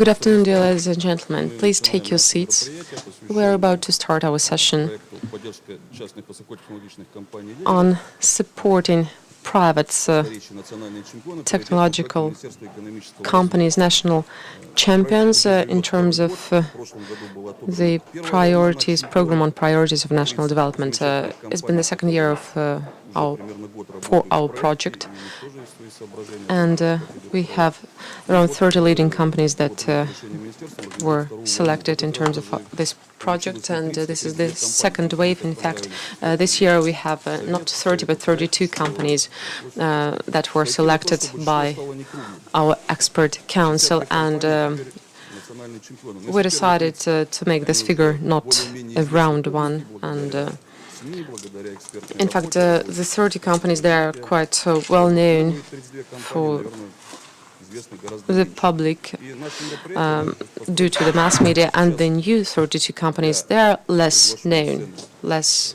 Good afternoon, dear ladies and gentlemen. Please take your seats. We're about to start our session on supporting private technological companies, national champions, in terms of the program on priorities of national development. It's been the second year of our project, and we have around 30 leading companies that were selected in terms of this project, and this is the second wave. In fact, this year we have not 30 but 32 companies that were selected by our expert council, and we decided to make this figure not a round one. And in fact, the 30 companies, they are quite well known for the public due to the mass media, and the new 32 companies, they are less known, less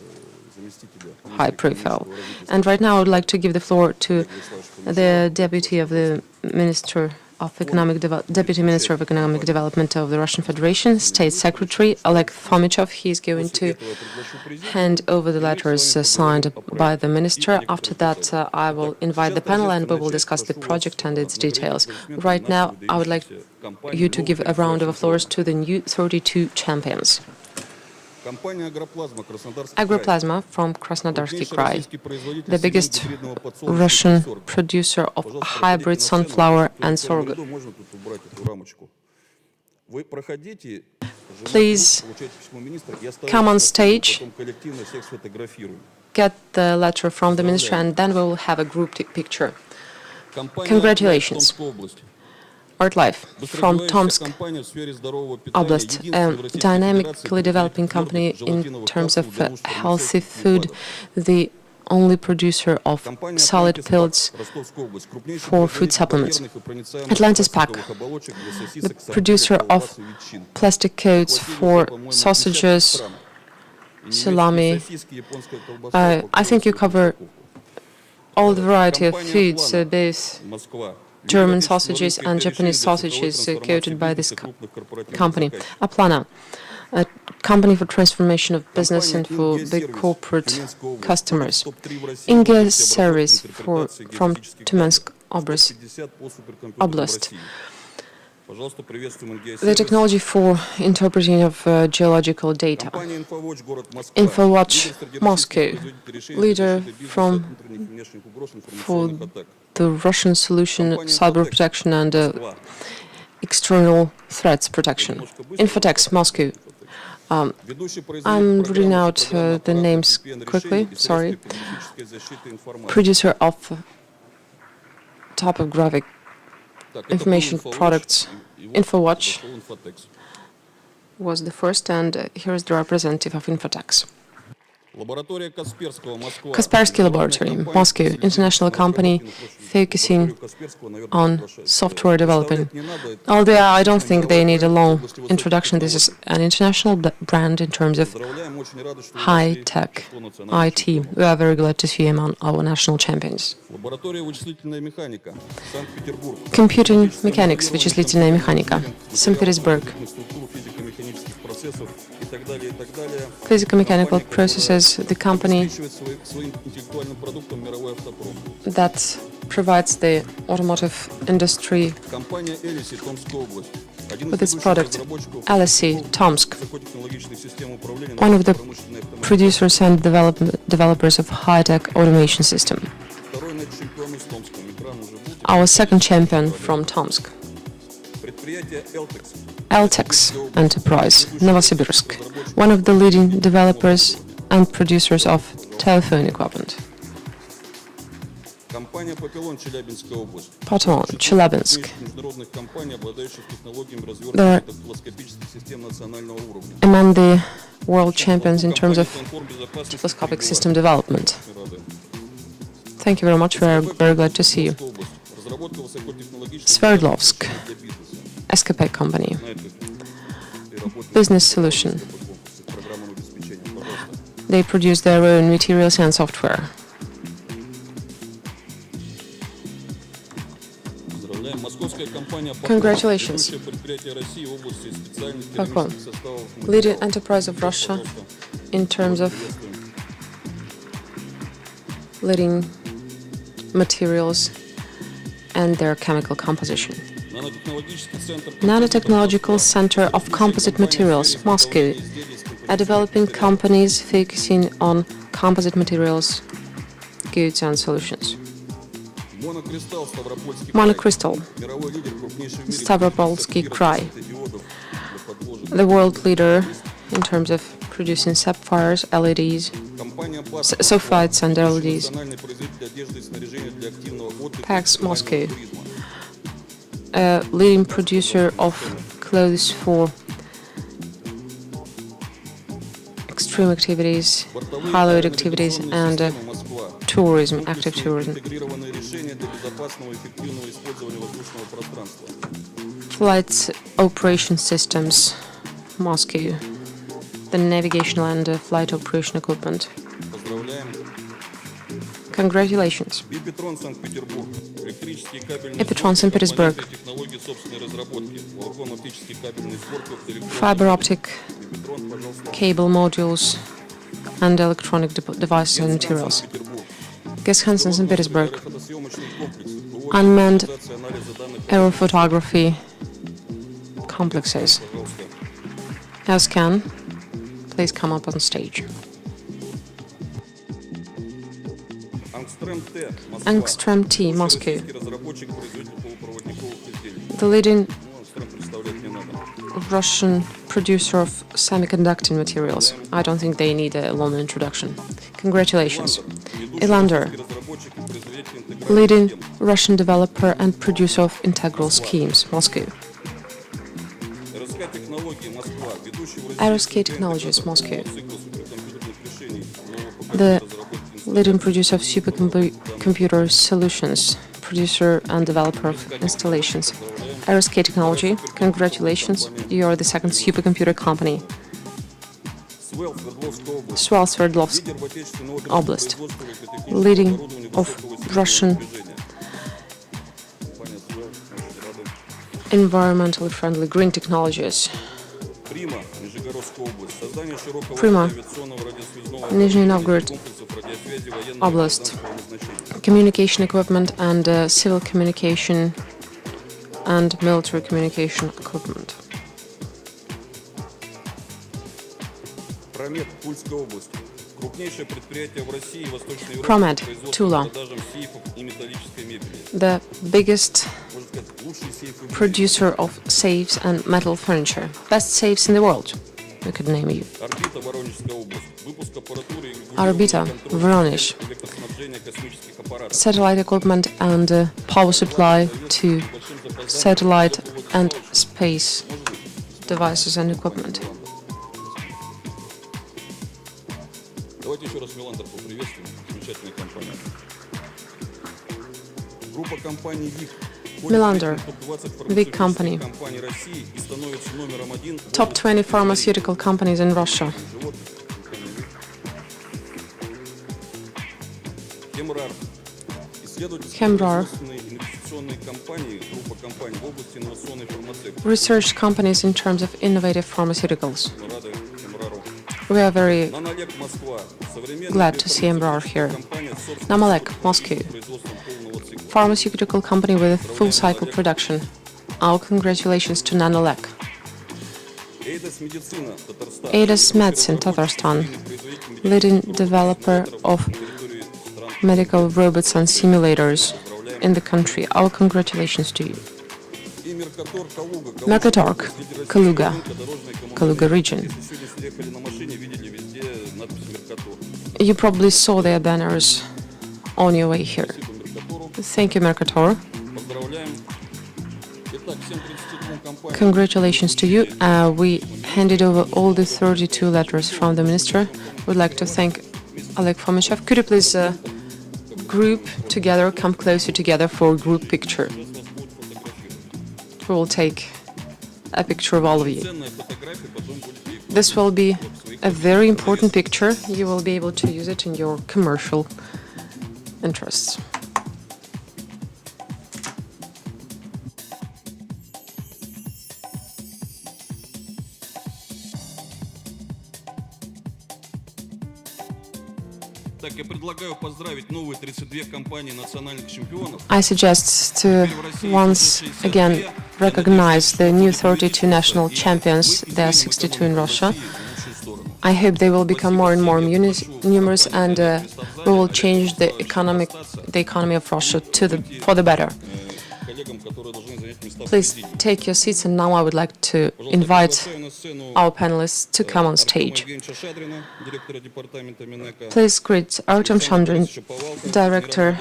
high profile. And right now I would like to give the floor to the Deputy Minister of Economic Development of the Russian Federation, State Secretary Oleg Fomichov. He is going to hand over the letters signed by the minister. After that, I will invite the panel and we will discuss the project and its details. Right now, I would like you to give a round of applause to the new 32 champions. Agroplasma from Krasnodarsky Krai, the biggest Russian producer of hybrid sunflower and sorghum. Please come on stage, get the letter from the minister, and then we will have a group picture. Congratulations. ArtLife from Tomsk Oblast, a dynamically developing company in terms of healthy food, the only producer of solid pills for food supplements. Atlantis Pack, the producer of plastic coats for sausages, salami. I think you cover all the variety of foods, both German sausages and Japanese sausages coated by this company. Aplana, a company for transformation of business and for big corporate customers. Inge Series from Tymensk Oblast. The technology for interpreting of geological data. InfoWatch Moscow, leader for the Russian solution, cyber protection and external threats protection. Infotex Moscow. I'm reading out the names quickly, sorry. Producer of topographic information products. InfoWatch was the first, and here's the representative of Infotex. Kaspersky Laboratory, Moscow, international company focusing on software development. Although I don't think they need a long introduction, this is an international brand in terms of high-tech IT. We are very glad to see among our national champions. Computing Mechanics, Вычислительная механика, St. Petersburg. Physico-mechanical processes, the company that provides the automotive industry with its product. LSC, Tomsk, one of the producers and developers of high-tech automation system. Our second champion from Tomsk. Eltex Enterprise, Novosibirsk, one of the leading developers and producers of telephone equipment. Potom, Chelyabinsk. They're among the world champions in terms of telescopic system development. Thank you very much. We're very glad to see you. Sverdlovsk, Escape company. Business Solution. They produce their own materials and software. Congratulations. Pakon, leading enterprise of Russia in terms of leading materials and their chemical composition. Nanotechnological Center of Composite Materials, Moscow, are developing companies focusing on composite materials, goods and solutions. Monocrystal, Stavropolsky Krai, the world leader in terms of producing sapphires, LEDs, sulfides and LEDs. Pax Moscow, a leading producer of clothes for extreme activities, high-load activities, and tourism, active tourism. Flight operation systems, Moscow, the navigational and flight operation equipment. Congratulations. Epitron St. Petersburg, fiber optic cable modules and electronic devices and materials. Hansen St. Petersburg, unmanned aerophotography complexes. Scan, please come up on stage. Angstrom T, Moscow, the leading Russian producer of semiconductor materials. I don't think they need a long introduction. Congratulations. Elander, leading Russian developer and producer of integral schemes, Moscow. RSK Technologies, Moscow, the leading producer of supercomputer solutions, producer and developer of installations. RSK Technology, congratulations, you are the second supercomputer company. Swell Sverdlovsk Oblast, leading of Russian environmentally friendly green technologies. Prima, Nizhny Novgorod Oblast, communication equipment and civil communication and military communication equipment. Promed, Tula, the biggest producer of safes and metal furniture. Best safes in the world, we could name you. Orbita, Voronezh, satellite equipment and power supply to satellite and space devices and equipment. Melander, big company. Top 20 pharmaceutical companies in Russia. Chembrar, research companies in terms of innovative pharmaceuticals. We are very glad to see Chembrar here. Namalek, Moscow, pharmaceutical company with full cycle production. Our congratulations to Nanolek. Aidas Medicine, Tatarstan, leading developer of medical robots and simulators in the country. Our congratulations to you. Mercatorg, Kaluga region. You probably saw their banners on your way here. Thank you, Mercator. Congratulations to you. We handed over all the 32 letters from the minister. We'd like to thank Oleg Fomichev. Could you please group together, come closer together for a group picture? We will take a picture of all of you. This will be a very important picture. You will be able to use it in your commercial interests. I suggest to once again recognize the new 32 national champions. There are 62 in Russia. I hope they will become more and more numerous, and we will change the economy of Russia for the better. Please take your seats, and now I would like to invite our panelists to come on stage. Please greet Artem Shandrin, Director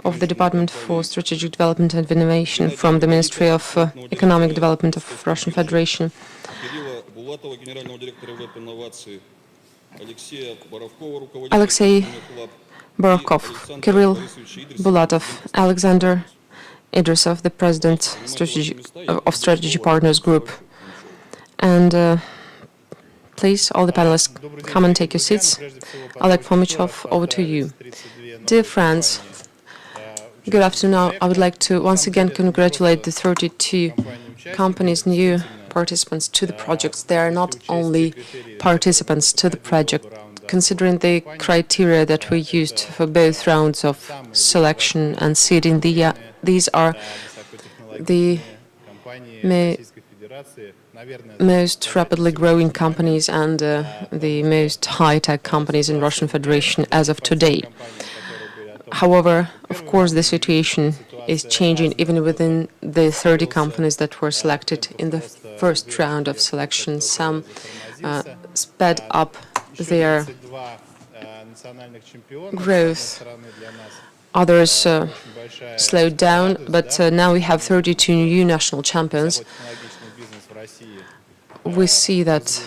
of the Department for Strategic Development and Innovation from the Ministry of Economic Development of Russian Federation. Alexei Borovkov, Kirill Bulatov, Alexander Idrisov, the President of Strategy Partners Group. And please, all the panelists, come and take your seats. Oleg Fomichov, over to you. Dear friends, good afternoon. I would like to once again congratulate the 32 companies, new participants to the projects. They are not only participants to the project. Considering the criteria that we used for both rounds of selection and seeding, these are the most rapidly growing companies and the most high-tech companies in Russian Federation as of today. However, of course, the situation is changing even within the 30 companies that were selected in the first round of selection. Some sped up their growth, others slowed down, but now we have 32 new national champions. We see that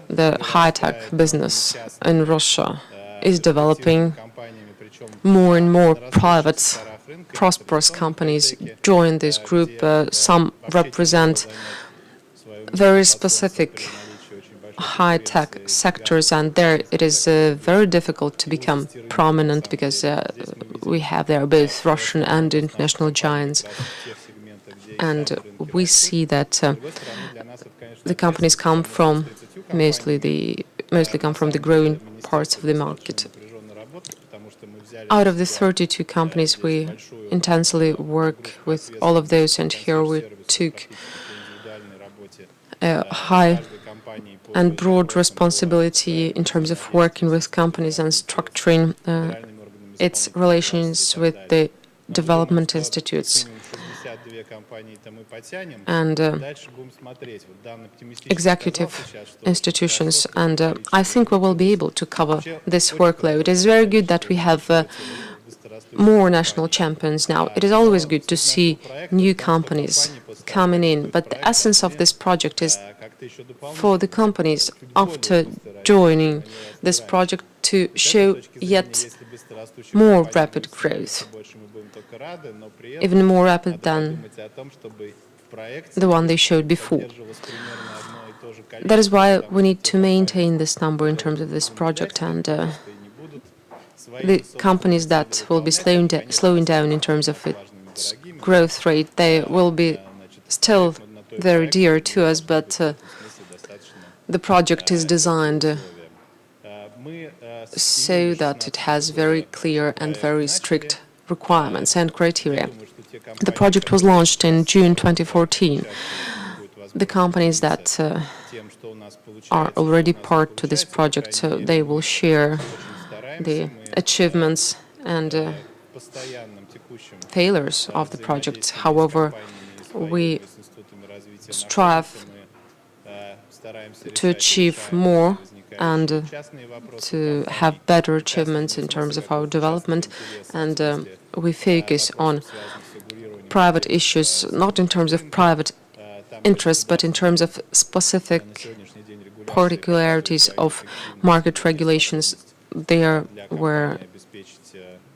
the high-tech business in Russia is developing. More and more private, prosperous companies join this group. Some represent very specific high-tech sectors, and there it is very difficult to become prominent because we have there both Russian and international giants. And we see that the companies come from mostly come from the growing parts of the market. Out of the 32 companies, we intensely work with all of those, and here we took a high and broad responsibility in terms of working with companies and structuring its relations with the development institutes and executive institutions. And I think we will be able to cover this workload. It's very good that we have more national champions now. It is always good to see new companies coming in, but the essence of this project is for the companies after joining this project to show yet more rapid growth, even more rapid than the one they showed before. That is why we need to maintain this number in terms of this project, and the companies that will be slowing down in terms of its growth rate, they will be still very dear to us, but the project is designed so that it has very clear and very strict requirements and criteria. The project was launched in June 2014. The companies that are already part to this project, so they will share the achievements and failures of the project. However, we strive to achieve more and to have better achievements in terms of our development, and we focus on private issues, not in terms of private interests, but in terms of specific particularities of market regulations there where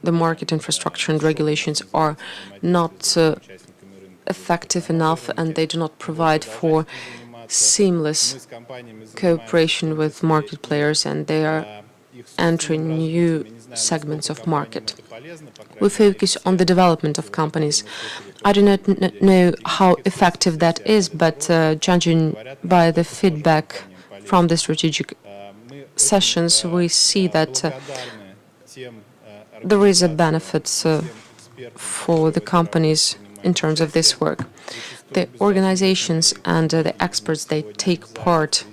the market infrastructure and regulations are not effective enough, and they do not provide for seamless cooperation with market players, and they are entering new segments of market. We focus on the development of companies. I do not know how effective that is, but judging by the feedback from the strategic sessions, we see that there is a benefit for the companies in terms of this work. The organizations and the experts, they take part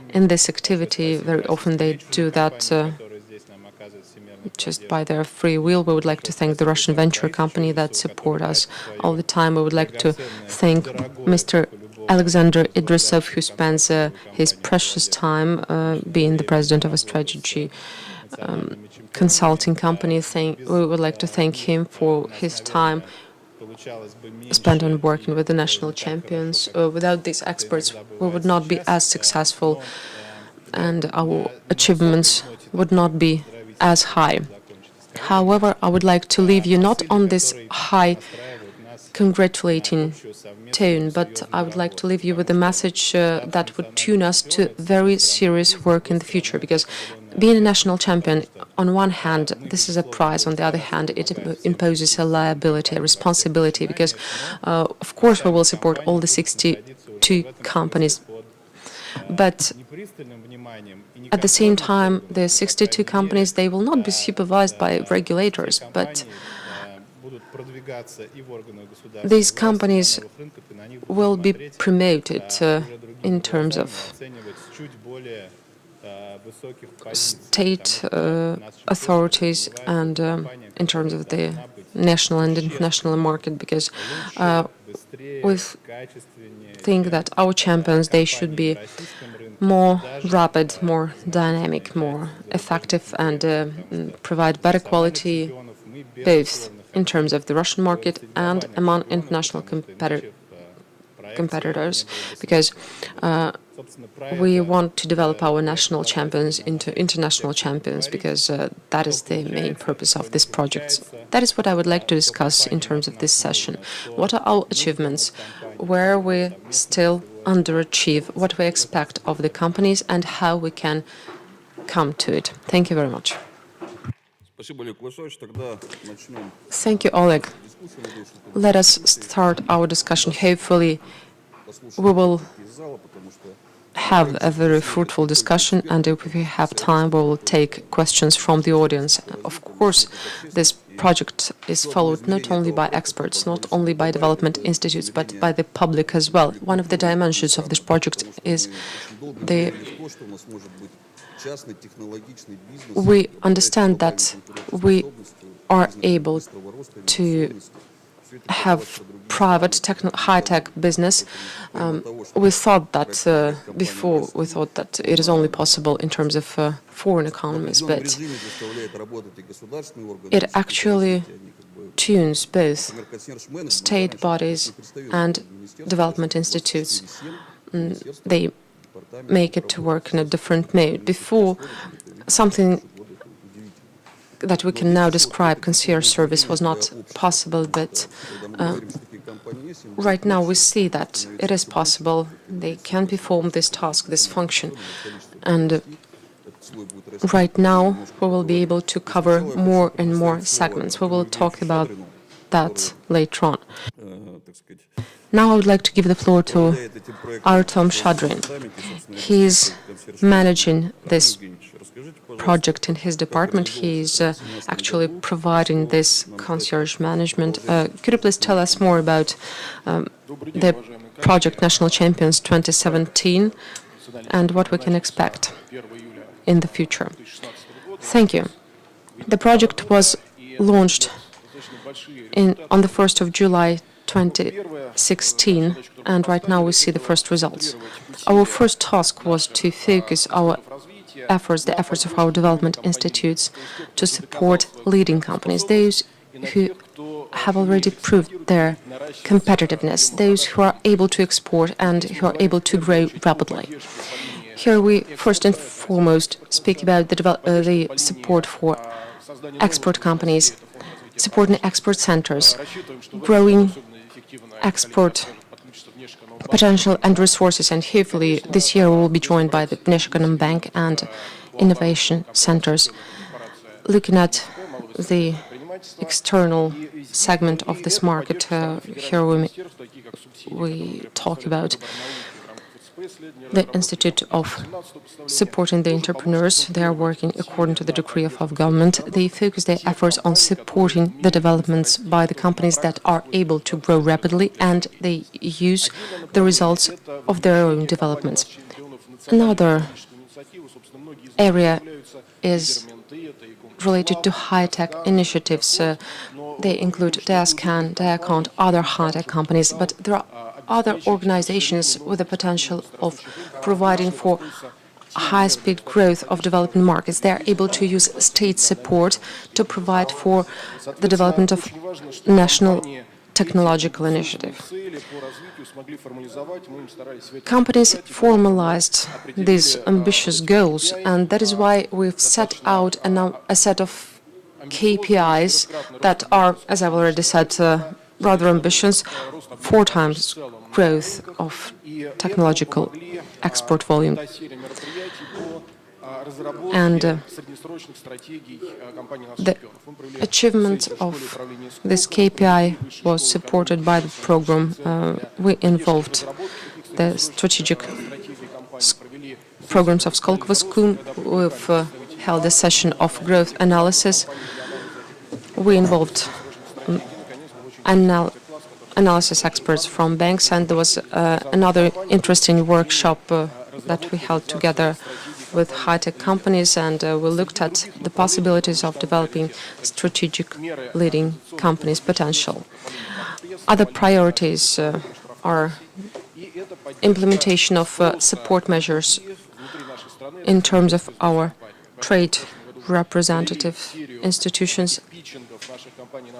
in this activity. Very often they do that just by their free will. We would like to thank the Russian venture company that support us all the time. We would like to thank Mr. Alexander Idrisov, who spends his precious time being the president of a strategy consulting company. We would like to thank him for his time spent on working with the national champions. Without these experts, we would not be as successful and our achievements would not be as high. However, I would like to leave you not on this high congratulating tone, but I would like to leave you with a message that would tune us to very serious work in the future, because being a national champion, on one hand, this is a prize. On the other hand, it imposes a liability, a responsibility, because, of course, we will support all the 62 companies. But at the same time, the 62 companies, they will not be supervised by regulators, but these companies will be promoted in terms of state authorities and in terms of the national and international market, because we think that our champions, they should be more rapid, more dynamic, more effective, and provide better quality both in terms of the Russian market and among international competitors, because we want to develop our national champions into international champions, because that is the main purpose of this project. That is what I would like to discuss in terms of this session. What are our achievements? Where we still underachieve? What we expect of the companies and how we can come to it? Thank you very much. Thank you, Oleg. Let us start our discussion. Hopefully, we will have a very fruitful discussion, and if we have time, we will take questions from the audience. Of course, this project is followed not only by experts, not only by development institutes, but by the public as well. One of the dimensions of this project is we understand that we are able to have private high-tech business. We thought that before, we thought that it is only possible in terms of foreign economies, but it actually tunes both state bodies and development institutes. They make it to work in a different mode. Before, something that we can now describe, concierge service, was not possible, but right now we see that it is possible. They can perform this task, this function, and right now we will be able to cover more and more segments. We will talk about that later on. Now I would like to give the floor to Artem Shadrin. He is managing this project in his department. He is actually providing this concierge management. Could you please tell us more about the project National Champions 2017 and what we can expect in the future? Thank you. The project was launched on the 1st of July 2016, and right now we see the first results. Our first task was to focus our efforts, the efforts of our development institutes, to support leading companies, those who have already proved their competitiveness, those who are able to export and who are able to grow rapidly. Here we first and foremost speak about the support for export companies, supporting export centers, growing export potential and resources, and hopefully this year we will be joined by the National Bank and innovation centers, looking at the external segment of this market. Here we talk about the Institute of Supporting the Entrepreneurs. They are working according to the decree of government. They focus their efforts on supporting the developments by the companies that are able to grow rapidly, and they use the results of their own developments. Another area is related to high-tech initiatives. They include Diascan, Diacont, other high-tech companies, but there are other organizations with the potential of providing for high-speed growth of developing markets. They are able to use state support to provide for the development of national technological initiative. Companies formalized these ambitious goals, and that is why we've set out a set of KPIs that are, as I've already said, rather ambitious, 4 times growth of technological export volume. And the achievement of this KPI was supported by the program. We involved the strategic programs of Skolkovo School. We've held a session of growth analysis. We involved analysis experts from banks, and there was another interesting workshop that we held together with high-tech companies, and we looked at the possibilities of developing strategic leading companies' potential. Other priorities are implementation of support measures in terms of our trade representative institutions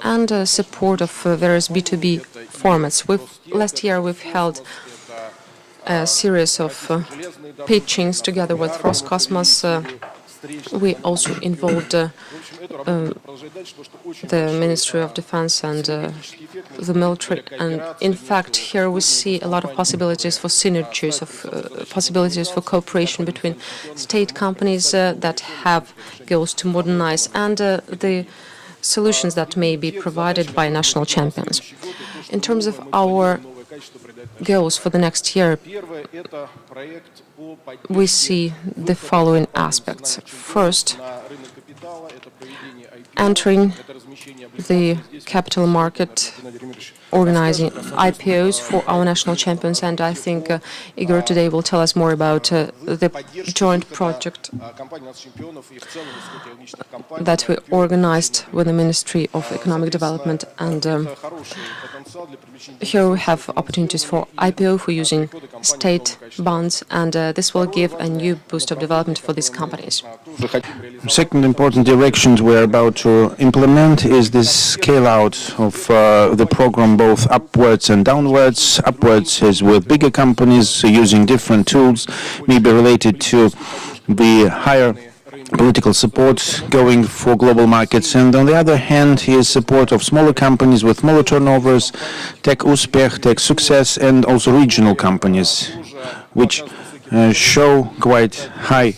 and support of various B2B formats. Last year we've held a series of pitchings together with Roscosmos. We also involved the Ministry of Defense and the military. And in fact, here we see a lot of possibilities for synergies, possibilities for cooperation between state companies that have goals to modernize and the solutions that may be provided by national champions. In terms of our goals for the next year, we see the following aspects. First, entering the capital market, organizing IPOs for our national champions, and I think Igor today will tell us more about the joint project that we organized with the Ministry of Economic Development, and here we have opportunities for IPO for using state bonds, and this will give a new boost of development for these companies. Second important directions we're about to implement is this scale-out of the program, both upwards and downwards. Upwards is with bigger companies using different tools, maybe related to the higher political support going for global markets, and on the other hand is support of smaller companies with smaller turnovers, Tech Uspech, Tech Success, and also regional companies, which show quite high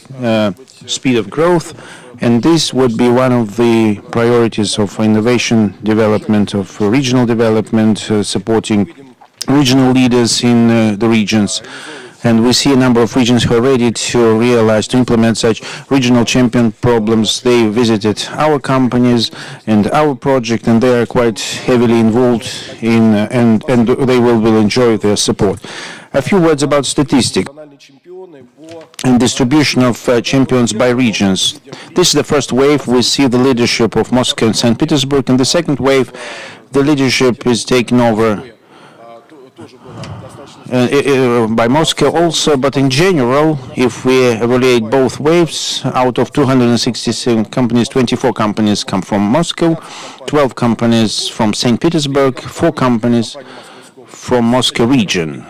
speed of growth, and this would be one of the priorities of innovation development, of regional development, supporting regional leaders in the regions. And we see a number of regions who are ready to realize, to implement such regional champion problems. They visited our companies and our project, and they are quite heavily involved in, and they will enjoy their support. A few words about Statistic and distribution of champions by regions. This is the first wave. We see the leadership of Moscow and St. Petersburg. In the second wave, the leadership is taken over by Moscow also, but in general, if we evaluate both waves, out of 267 companies, 24 companies come from Moscow, 12 companies from St. Petersburg, 4 companies from Moscow region.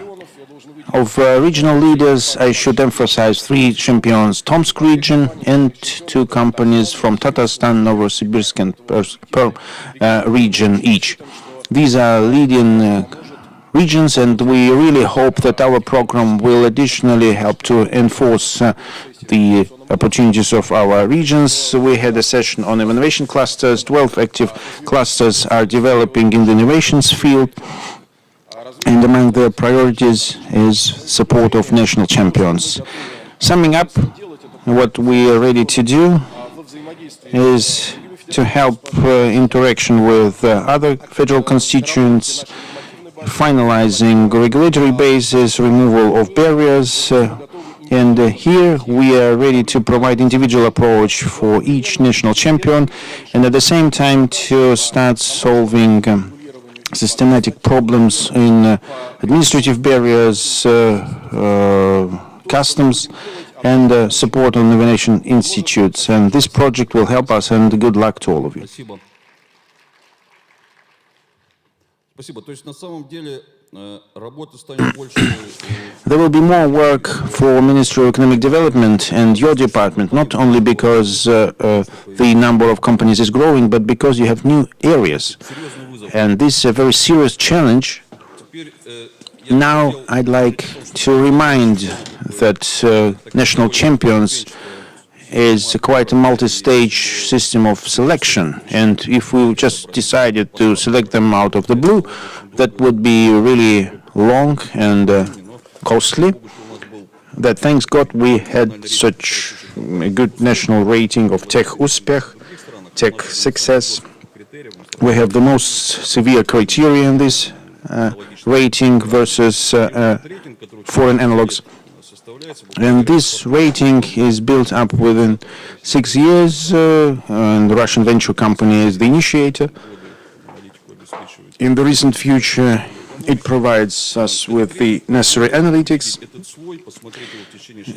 Of regional leaders, I should emphasize 3 champions, Tomsk region, and 2 companies from Tatarstan, Novosibirsk, and Perm region each. These are leading regions, and we really hope that our program will additionally help to enforce the opportunities of our regions. We had a session on innovation clusters. 12 active clusters are developing in the innovations field, and among their priorities is support of national champions. Summing up, what we are ready to do is to help interaction with other federal constituents, finalizing regulatory basis, removal of barriers, and here we are ready to provide individual approach for each national champion, and at the same time to start solving systematic problems in administrative barriers, customs, and support on innovation institutes. And this project will help us, and good luck to all of you. There will be more work for Ministry of Economic Development and your department, not only because the number of companies is growing, but because you have new areas. And this is a very serious challenge. Now I'd like to remind that national champions is quite a multi-stage system of selection. And if we just decided to select them out of the blue, that would be really long and costly. That thanks God we had such a good national rating of Tech Uspech, Tech Success. We have the most severe criteria in this rating versus foreign analogs. And this rating is built up within 6 years, and the Russian venture company is the initiator. In the recent future, it provides us with the necessary analytics.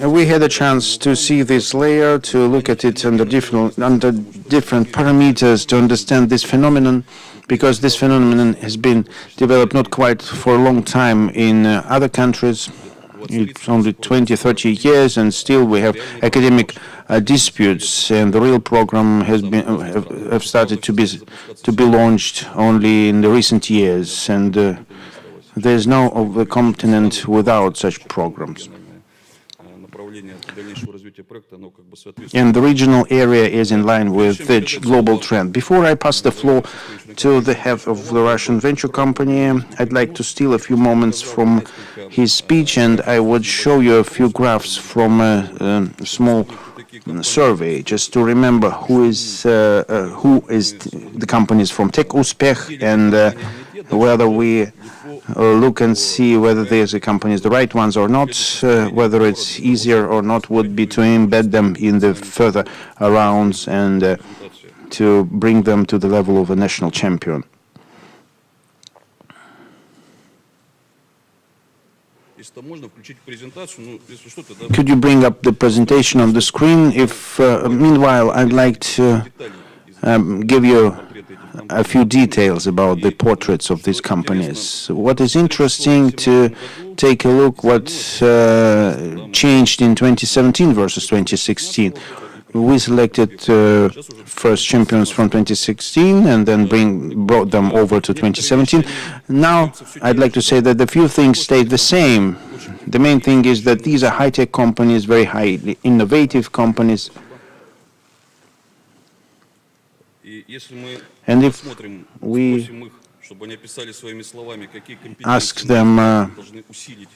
We had a chance to see this layer, to look at it under different parameters, to understand this phenomenon, because this phenomenon has been developed not quite for a long time in other countries. It's only 20, 30 years, and still we have academic disputes, and the real program has been have started to be launched only in the recent years, and there's no of the continent without such programs. And the regional area is in line with the global trend. Before I pass the floor to the head of the Russian venture company, I'd like to steal a few moments from his speech, and I would show you a few graphs from a small survey, just to remember who is the companies from Tech Uspech, and whether we look and see whether these companies the right ones or not, whether it's easier or not would be to embed them in the further rounds and to bring them to the level of a national champion. Could you bring up the presentation on the screen? If meanwhile, I'd like to give you a few details about the portraits of these companies. What is interesting to take a look what changed in 2017 versus 2016. We selected first champions from 2016 and then brought them over to 2017. Now, I'd like to say that the few things stayed the same. The main thing is that these are high-tech companies, very highly innovative companies. And if we ask them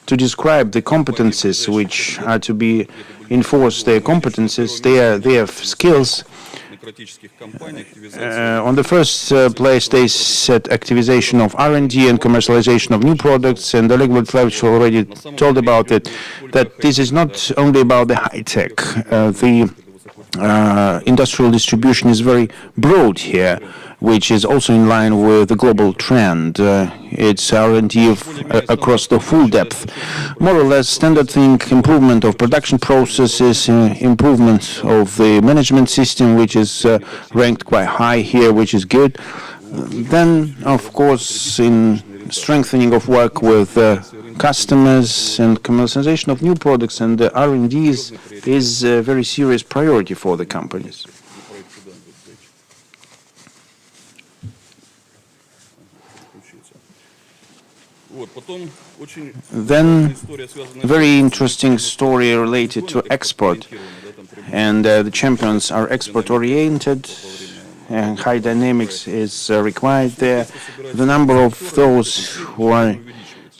to describe the competencies which are to be enforced, their competencies, their skills, on the first place they set activization of R&D and commercialization of new products, and Oleg Vladimirovich already told about it, that this is not only about the high-tech. The industrial distribution is very broad here, which is also in line with the global trend. It's R&D across the full depth. More or less standard thing, improvement of production processes, improvement of the management system, which is ranked quite high here, which is good. Then, of course, in strengthening of work with customers and commercialization of new products, and the R&D is a very serious priority for the companies. Then, a very interesting story related to export, and the champions are export-oriented, and high dynamics is required there. The number of those who are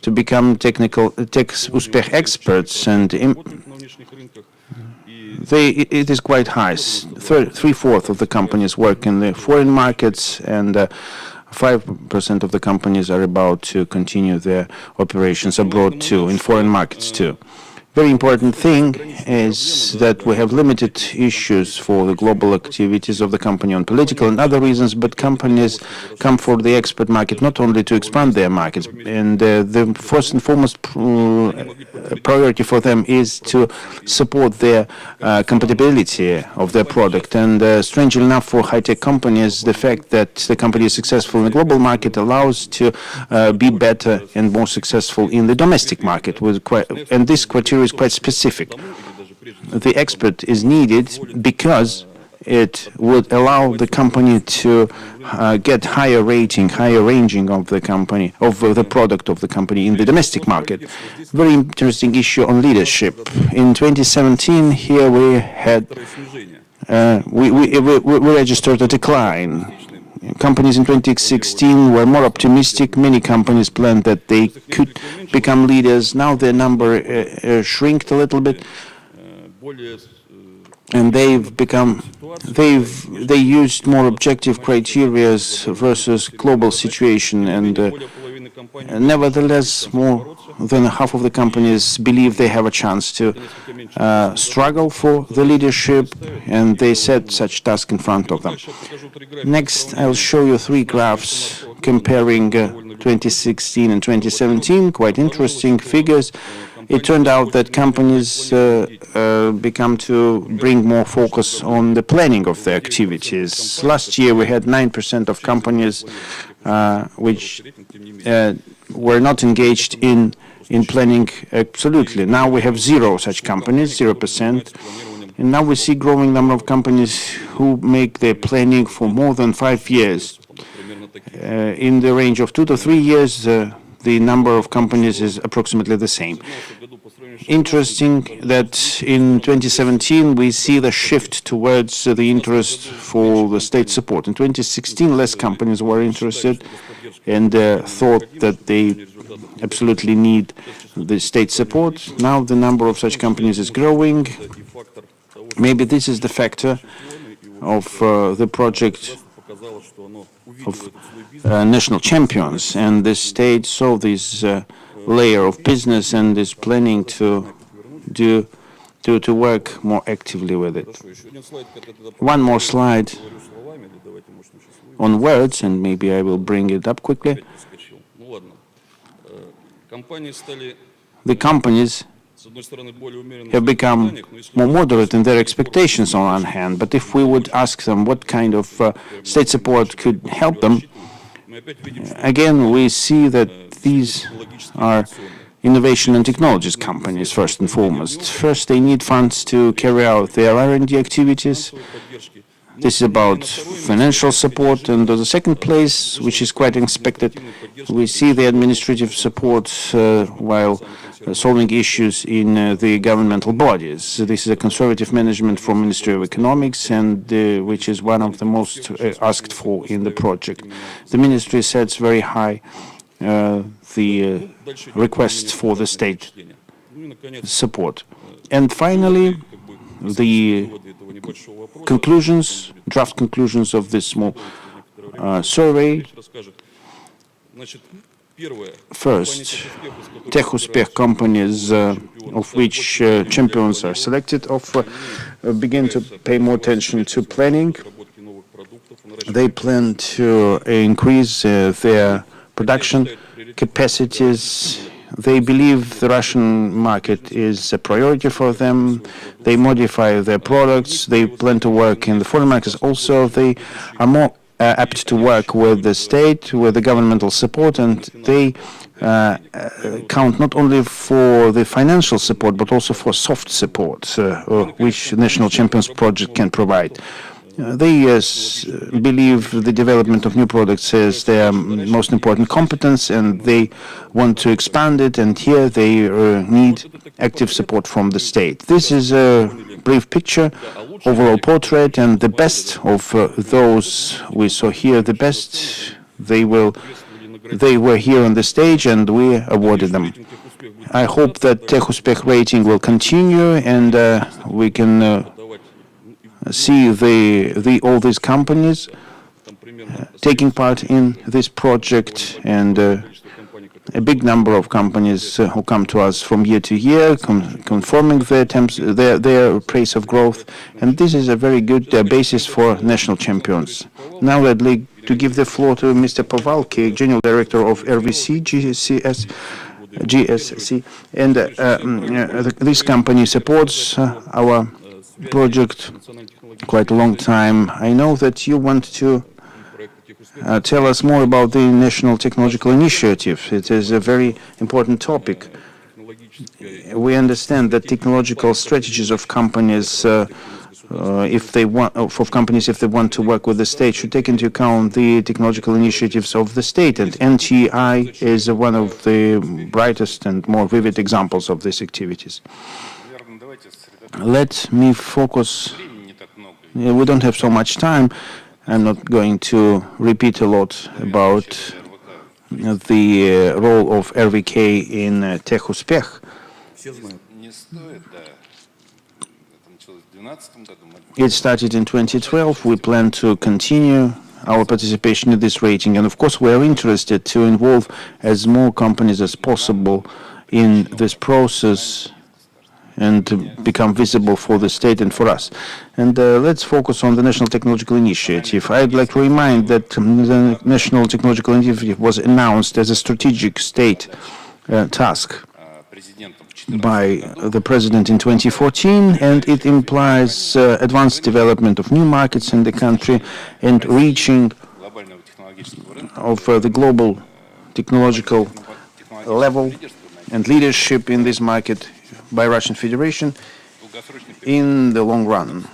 to become tech uspech experts, and it is quite high. Three-fourths of the companies work in the foreign markets, and 5% of the companies are about to continue their operations abroad too, in foreign markets too. Very important thing is that we have limited issues for the global activities of the company on political and other reasons, but companies come for the export market not only to expand their markets, and the first and foremost priority for them is to support their compatibility of their product. And strangely enough, for high-tech companies, the fact that the company is successful in the global market allows to be better and more successful in the domestic market. And this criteria is quite specific. The expert is needed because it would allow the company to get higher rating, higher ranging of the company, of the product of the company in the domestic market. Very interesting issue on leadership. In 2017, here we had we registered a decline. Companies in 2016 were more optimistic. Many companies planned that they could become leaders. Now their number shrinked a little bit, and they used more objective criteria versus global situation, and nevertheless, more than half of the companies believe they have a chance to struggle for the leadership, and they set such task in front of them. Next, I'll show you three graphs comparing 2016 and 2017, quite interesting figures. It turned out that companies become to bring more focus on the planning of their activities. Last year, we had 9% of companies which were not engaged in planning absolutely. Now we have zero such companies, 0%. And now we see growing number of companies who make their planning for more than 5 years. In the range of 2 to 3 years, the number of companies is approximately the same. Interesting that in 2017 we see the shift towards the interest for the state support. In 2016, less companies were interested and thought that they absolutely need the state support. Now the number of such companies is growing. Maybe this is the factor of the project of national champions, and the state saw this layer of business and is planning to work more actively with it. One more slide on words, and maybe I will bring it up quickly. The companies have become more moderate in their expectations on one hand, but if we would ask them what kind of state support could help them, again we see that these are innovation and technologies companies first and foremost. First, they need funds to carry out their R&D activities. This is about financial support, and on the second place, which is quite expected, we see the administrative support while solving issues in the governmental bodies. This is a conservative management from Ministry of Economics, and which is one of the most asked for in the project. The ministry sets very high the requests for the state support. And finally, the conclusions, draft conclusions of this small survey. First, tech uspech companies, of which champions are selected, begin to pay more attention to planning. They plan to increase their production capacities. They believe the Russian market is a priority for them. They modify their products. They plan to work in the foreign markets. Also, they are more apt to work with the state, with the governmental support, and they count not only for the financial support, but also for soft support, which National Champions Project can provide. They believe the development of new products is their most important competence, and they want to expand it, and here they need active support from the state. This is a brief picture, overall portrait, and the best of those we saw here, the best, they will they were here on the stage and we awarded them. I hope that TechUspech rating will continue and we can see all these companies taking part in this project, and a big number of companies who come to us from year to year, confirming their pace of growth, and this is a very good basis for national champions. Now I'd like to give the floor to Mr. Povalky, General Director of RVC GSC, and this company supports our project quite a long time. I know that you want to tell us more about the National Technological Initiative. It is a very important topic. We understand that technological strategies of companies, if they want to work with the state, should take into account the technological initiatives of the state. And NTI is one of the brightest and more vivid examples of these activities. Let me focus. We don't have so much time. I'm not going to repeat a lot about the role of RVK in TechUspech. It started in 2012. We plan to continue our participation in this rating, and of course we are interested to involve as more companies as possible in this process and to become visible for the state and for us. And let's focus on the National Technological Initiative. I'd like to remind that the National Technological Initiative was announced as a strategic state task by the President in 2014, and it implies advanced development of new markets in the country and reaching of the global technological level and leadership in this market by Russian Federation in the long run.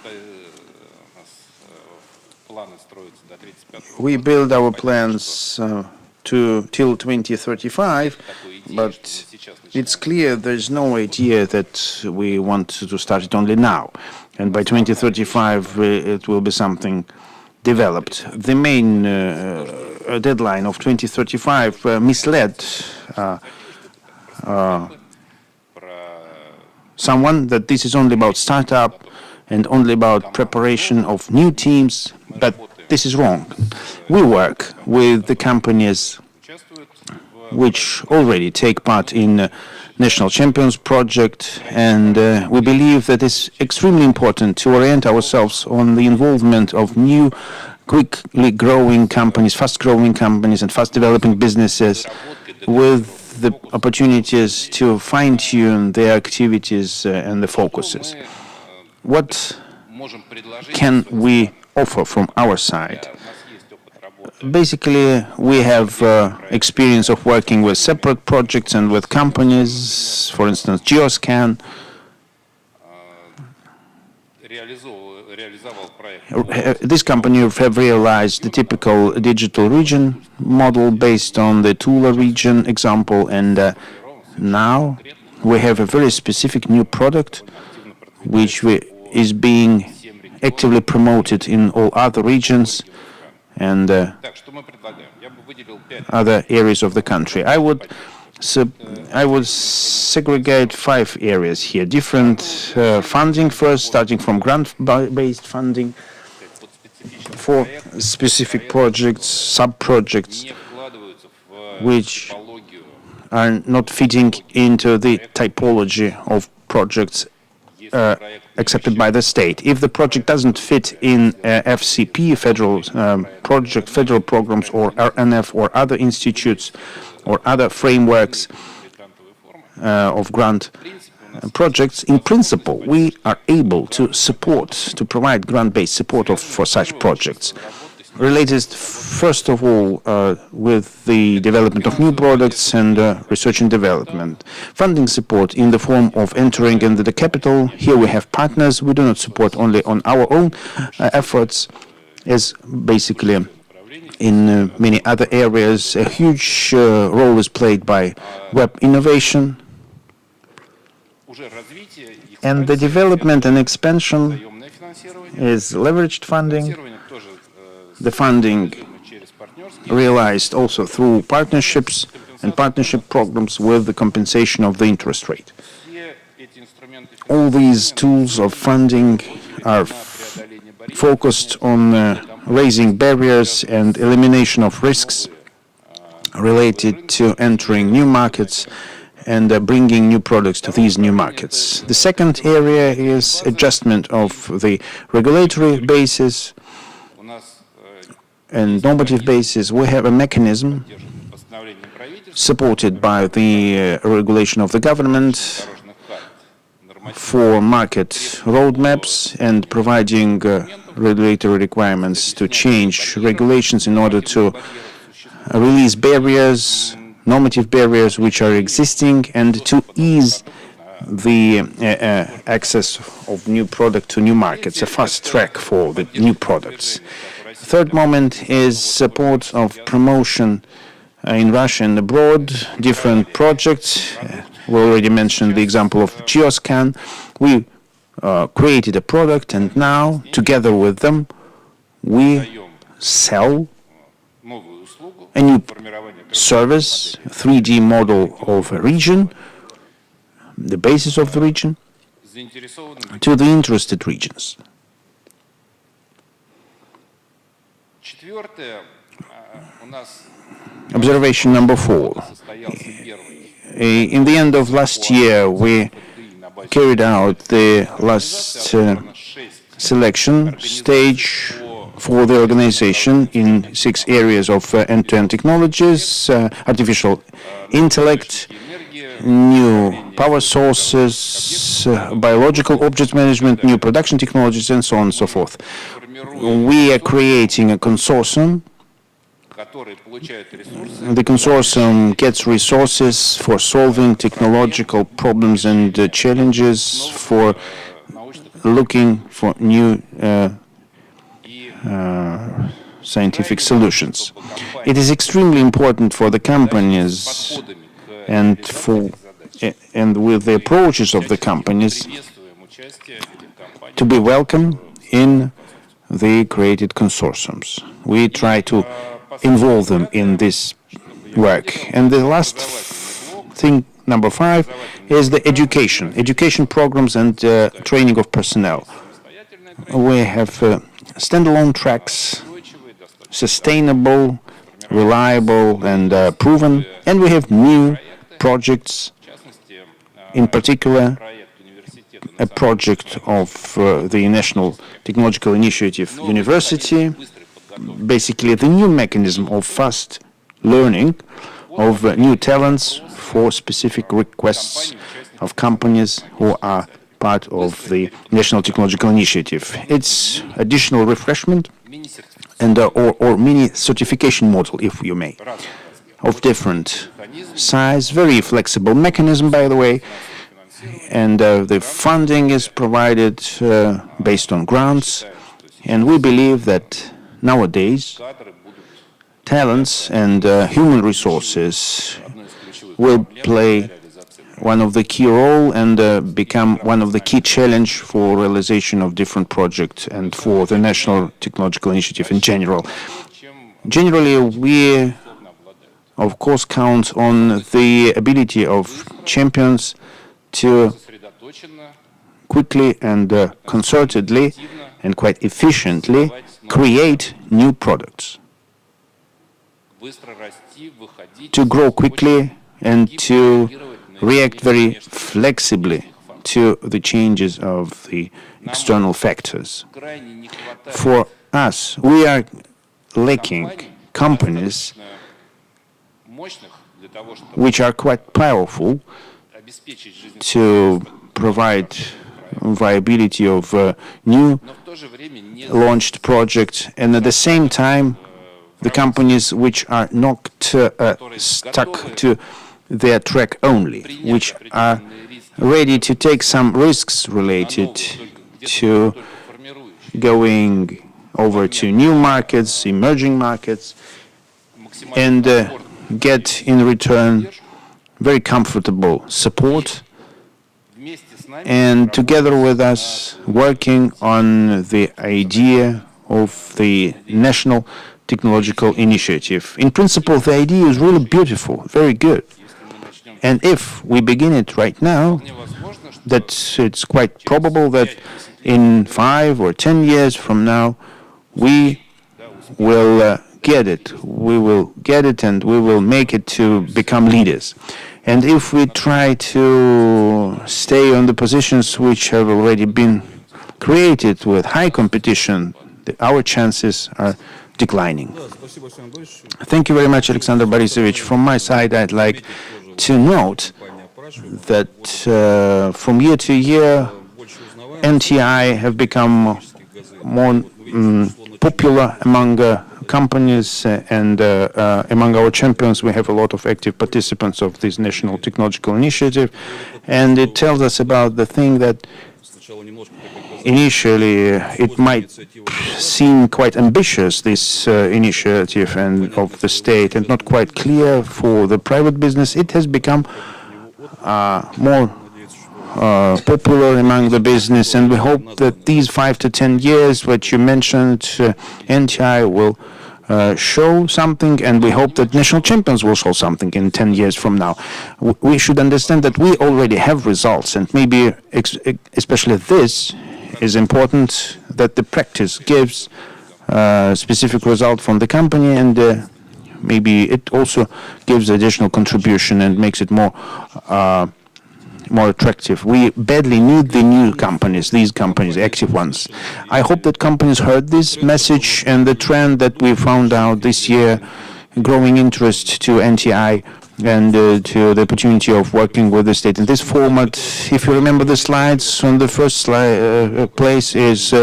We build our plans till 2035, but it's clear there's no idea that we want to start it only now, and by 2035 it will be something developed. The main deadline of 2035 misled someone that this is only about startup and only about preparation of new teams, but this is wrong. We work with the companies which already take part in National Champions project, and we believe that it's extremely important to orient ourselves on the involvement of new, quickly growing companies, fast-growing companies and fast-developing businesses with the opportunities to fine-tune their activities and the focuses. What can we offer from our side? Basically, we have experience of working with separate projects and with companies, for instance, Geoscan. This company have realized the typical digital region model based on the Tula region example, and now we have a very specific new product which is being actively promoted in all other regions and other areas of the country. I would segregate 5 areas here. Different funding first, starting from grant-based funding for specific projects, sub-projects, which are not fitting into the typology of projects accepted by the state. If the project doesn't fit in FCP, federal project, federal programs, or RNF, or other institutes, or other frameworks of grant projects, in principle, we are able to provide grant-based support for such projects. Related, first of all, with the development of new products and research and development. Funding support in the form of entering into the capital. Here we have partners. We do not support only on our own efforts, as basically in many other areas. A huge role is played by web innovation, and the development and expansion is leveraged funding. The funding realized also through partnerships and partnership programs with the compensation of the interest rate. All these tools of funding are focused on raising barriers and elimination of risks related to entering new markets and bringing new products to these new markets. The second area is adjustment of the regulatory basis and normative basis. We have a mechanism supported by the regulation of the government for market roadmaps and providing regulatory requirements to change regulations in order to release barriers, normative barriers which are existing, and to ease the access of new product to new markets, a fast track for the new products. Third moment is support of promotion in Russia and abroad, different projects. We already mentioned the example of Geoscan. We created a product, and now, together with them, we sell a new service, 3D model of a region, the basis of the region, to the interested regions. Observation number 4. In the end of last year, we carried out the last selection stage for the organization in 6 areas of end-to-end technologies, artificial intellect, new power sources, biological object management, new production technologies, and so on and so forth. We are creating a consortium. The consortium gets resources for solving technological problems and challenges, for looking for new scientific solutions. It is extremely important for the companies and with the approaches of the companies to be welcome in the created consortiums. We try to involve them in this work. And the last thing, number 5, is the education programs and training of personnel. We have standalone tracks, sustainable, reliable, and proven, and we have new projects, in particular a project of the National Technological Initiative University, basically the new mechanism of fast learning of new talents for specific requests of companies who are part of the National Technological Initiative. It's additional refreshment and or mini certification model, if you may, of different size, very flexible mechanism, by the way, and the funding is provided based on grants, and we believe that nowadays talents and human resources will play one of the key role and become one of the key challenge for realization of different projects and for the National Technological Initiative in general. Generally, we of course count on the ability of champions to quickly and concertedly and quite efficiently create new products, to grow quickly and to react very flexibly to the changes of the external factors. For us, we are lacking companies which are quite powerful to provide viability of new launched projects, and at the same time the companies which are not stuck to their track only, which are ready to take some risks related to going over to new markets, emerging markets, and get in return very comfortable support, and together with us working on the idea of the National technological initiative. In principle, the idea is really beautiful, very good. And if we begin it right now, that it's quite probable that in 5 or 10 years from now, we will get it. We will get it and we will make it to become leaders. And if we try to stay on the positions which have already been created with high competition, our chances are declining. Thank you very much, Alexander Borisovich. From my side, I'd like to note that from year to year, NTI have become more popular among companies and among our champions. We have a lot of active participants of this national technological initiative, and it tells us about the thing that initially it might seem quite ambitious, this initiative and of the state, and not quite clear for the private business. It has become more popular among the business, and we hope that these 5 to 10 years, which you mentioned, NTI will show something, and we hope that national champions will show something in 10 years from now. We should understand that we already have results, and maybe especially this is important, that the practice gives specific result from the company, and maybe it also gives additional contribution and makes it more attractive. We badly need the new companies, these companies, active ones. I hope that companies heard this message and the trend that we found out this year, growing interest to NTI and to the opportunity of working with the state in this format. If you remember the slides, on the first place is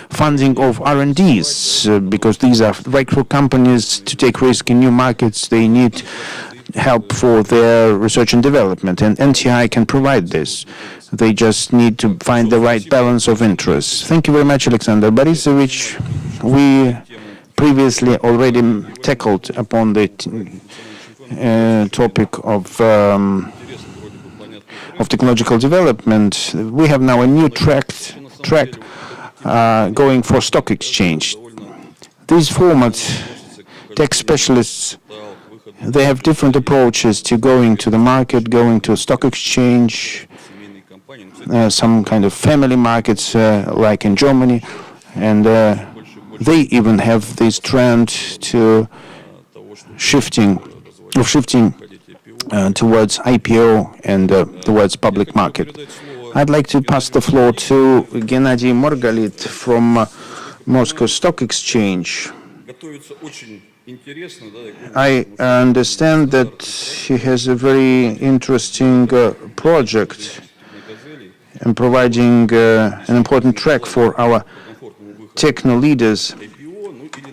funding of R&Ds, because these are micro companies to take risk in new markets. They need help for their research and development, and NTI can provide this. They just need to find the right balance of interests. Thank you very much, Alexander Borisovich. We previously already tackled upon the topic of technological development. We have now a new track going for stock exchange. These formats, tech specialists, they have different approaches to going to the market, going to a stock exchange, some kind of family markets like in Germany, and they even have this trend to shifting towards IPO and towards public market. I'd like to pass the floor to Gennady Morgalit from Moscow Stock Exchange. I understand that he has a very interesting project in providing an important track for our techno leaders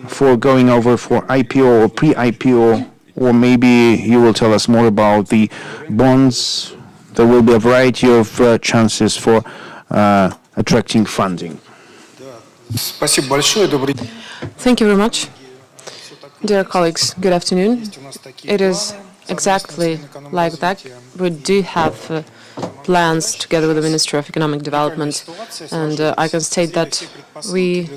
for going over for IPO or pre-IPO, or maybe you will tell us more about the bonds. There will be a variety of chances for attracting funding. Thank you very much. Dear colleagues, good afternoon. It is exactly like that. We do have plans together with the Ministry of Economic Development, and I can state that we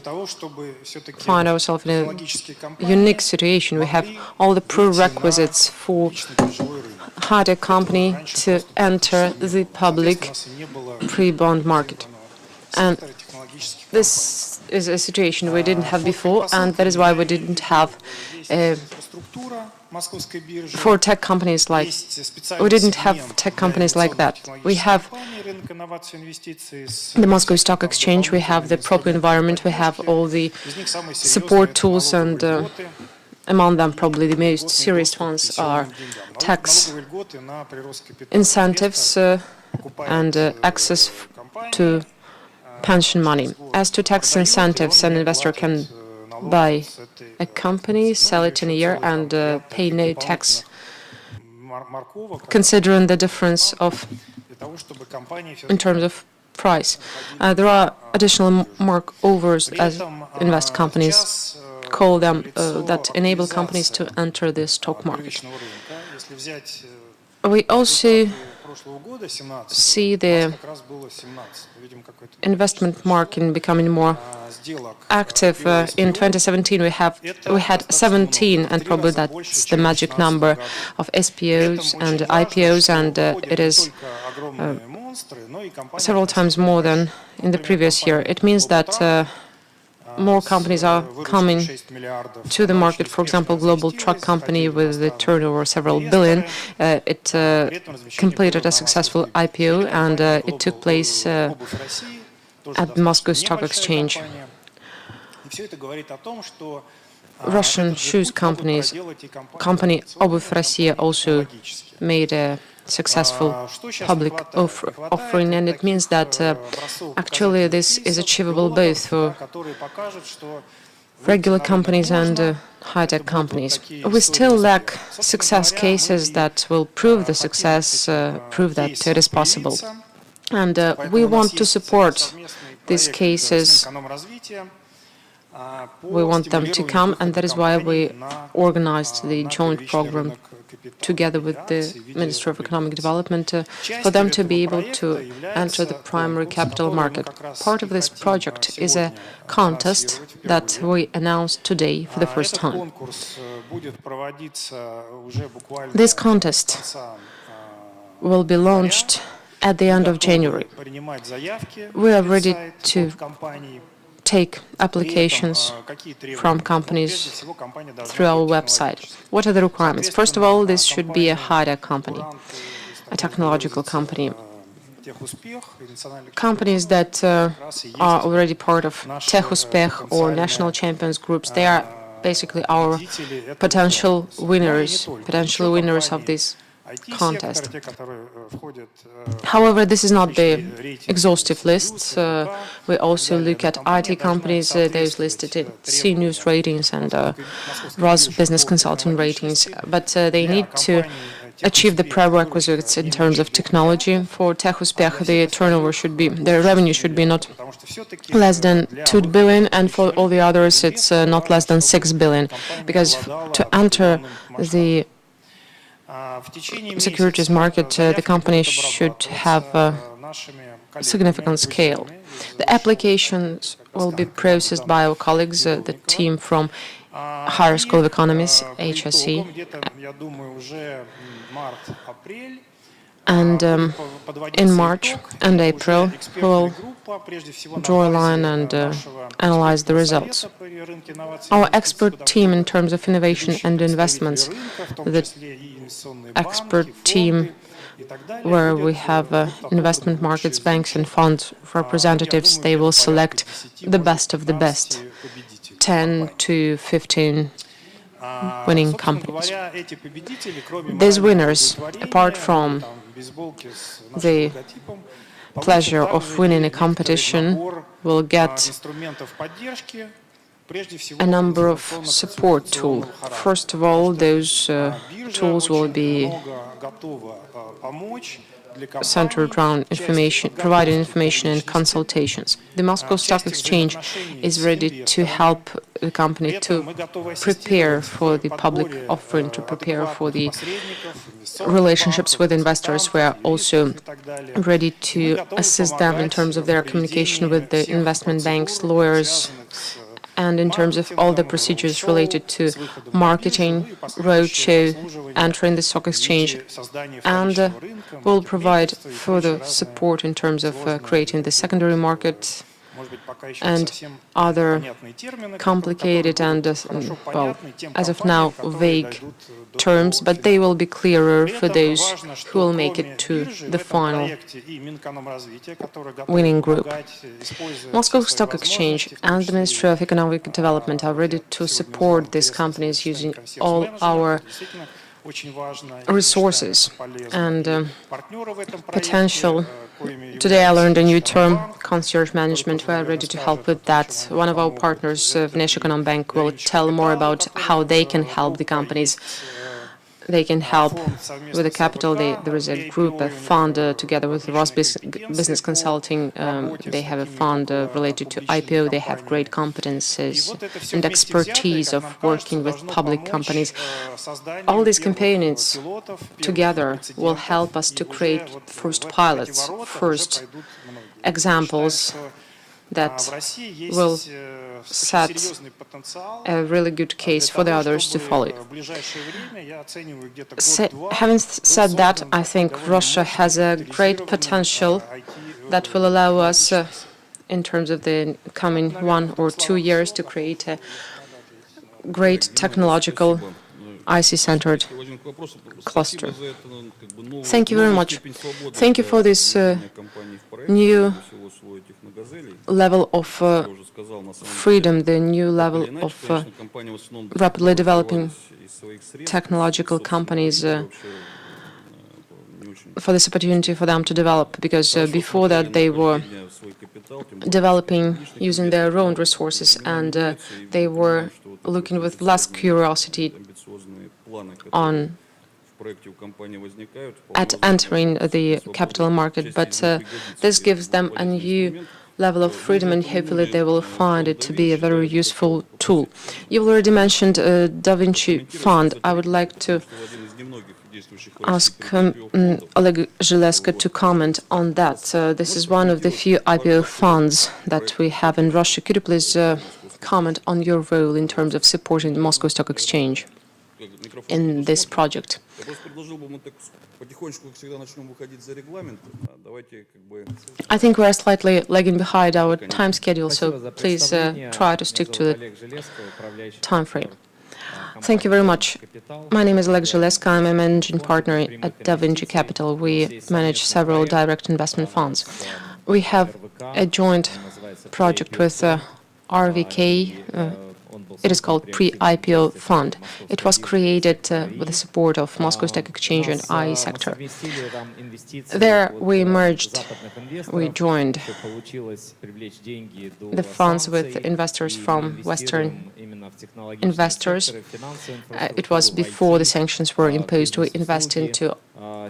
find ourselves in a unique situation. We have all the prerequisites for high-tech company to enter the public pre-bond market. And this is a situation we didn't have before, and that is why we didn't have for tech companies like that. We have the Moscow Stock Exchange, we have the proper environment, we have all the support tools, and among them probably the most serious ones are tax incentives and access to pension money. As to tax incentives, an investor can buy a company, sell it in a year, and pay no tax, considering the difference in terms of price. There are additional markovers, as invest companies call them, that enable companies to enter the stock market. We also see the investment market becoming more active. In 2017, we had 17, and probably that's the magic number of SPOs and IPOs, and it is several times more than in the previous year. It means that more companies are coming to the market. For example, global truck company with a turnover of several billion, it completed a successful IPO, and it took place at the Moscow Stock Exchange. Russian shoes company Obuv Россия also made a successful public offering, and it means that actually this is achievable both for regular companies and high-tech companies. We still lack success cases that will prove the success, prove that it is possible. And we want to support these cases. We want them to come, and that is why we organized the joint program together with the Ministry of Economic Development for them to be able to enter the primary capital market. Part of this project is a contest that we announced today for the first time. This contest will be launched at the end of January. We are ready to take applications from companies through our website. What are the requirements? First of all, this should be a high-tech company, a technological company. Companies that are already part of TechUspech or national champions groups, they are basically our potential winners of this contest. However, this is not the exhaustive list. We also look at IT companies, those listed in C News ratings and ROS Business Consulting ratings, but they need to achieve the prerequisites in terms of technology. For TechUspech, the revenue should be not less than 2 billion, and for all the others, it's not less than 6 billion, because to enter the securities market, the company should have a significant scale. The applications will be processed by our colleagues, the team from Higher School of Economics, HSE, and in March and April, we will draw a line and analyze the results. Our expert team in terms of innovation and investments, the expert team where we have investment markets, banks and fund representatives, they will select the best of the best, 10 to 15 winning companies. These winners, apart from the pleasure of winning a competition, will get a number of support tools. First of all, those tools will be centered around providing information and consultations. The Moscow Stock Exchange is ready to help the company to prepare for the public offering, to prepare for the relationships with investors. We are also ready to assist them in terms of their communication with the investment banks, lawyers, and in terms of all the procedures related to marketing, roadshow, entering the stock exchange, and will provide further support in terms of creating the secondary market and other complicated and, well, as of now, vague terms, but they will be clearer for those who will make it to the final winning group. Moscow Stock Exchange and the Ministry of Economic Development are ready to support these companies using all our resources and potential. Today I learned a new term, concierge management. We are ready to help with that. One of our partners, Vneshekonom Bank, will tell more about how they can help the companies they can help with the capital. There is a group, a fund together with Ross Business Consulting. They have a fund related to IPO. They have great competences and expertise of working with public companies. All these components together will help us to create first pilots, first examples that will set a really good case for the others to follow. Having said that, I think Russia has a great potential that will allow us, in terms of the coming 1 or 2 years, to create a great technological IC-centered cluster. Thank you very much. Thank you for this new level of freedom, the new level of rapidly developing technological companies, for this opportunity for them to develop, because before that they were developing using their own resources, and they were looking with less curiosity at entering the capital market. But this gives them a new level of freedom, and hopefully they will find it to be a very useful tool. You already mentioned Da Vinci Fund. I would like to ask Oleg Zhelesko to comment on that. This is one of the few IPO funds that we have in Russia. Could you please comment on your role in terms of supporting the Moscow Stock Exchange in this project? I think we're slightly lagging behind our time schedule, so please try to stick to the time frame. Thank you very much. My name is Oleg Zhelesko. I'm a managing partner at Da Vinci Capital. We manage several direct investment funds. We have a joint project with RVK. It is called Pre-IPO Fund. It was created with the support of Moscow Stock Exchange and IE sector. There we joined the funds with investors from Western investors. It was before the sanctions were imposed. We invest into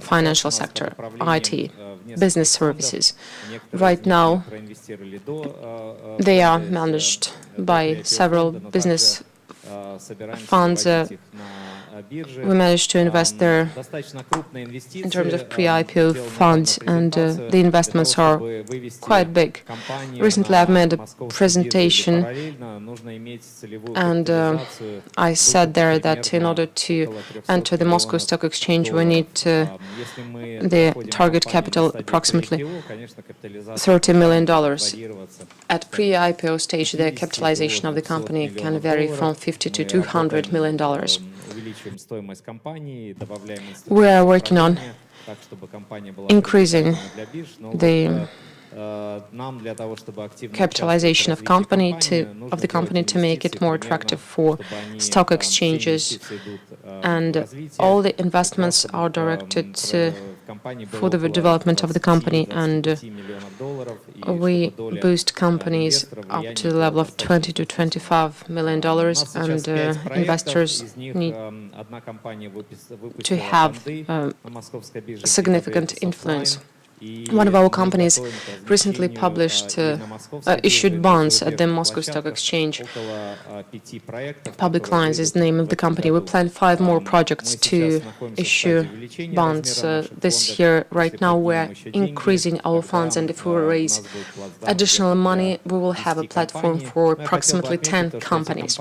financial sector, IT, business services. Right now, they are managed by several business funds. We managed to invest there in terms of pre-IPO funds, and the investments are quite big. Recently, I've made a presentation, and I said there that in order to enter the Moscow Stock Exchange, we need the target capital approximately $30 million. At pre-IPO stage, the capitalization of the company can vary from $50 to $200 million. We are working on increasing the capitalization of the company to make it more attractive for stock exchanges, and all the investments are directed for the development of the company, and we boost companies up to the level of $20 to $25 million, and investors need to have significant influence. One of our companies recently issued bonds at the Moscow Stock Exchange. Public Lines is the name of the company. We plan 5 more projects to issue bonds this year. Right now, we're increasing our funds, and if we raise additional money, we will have a platform for approximately 10 companies.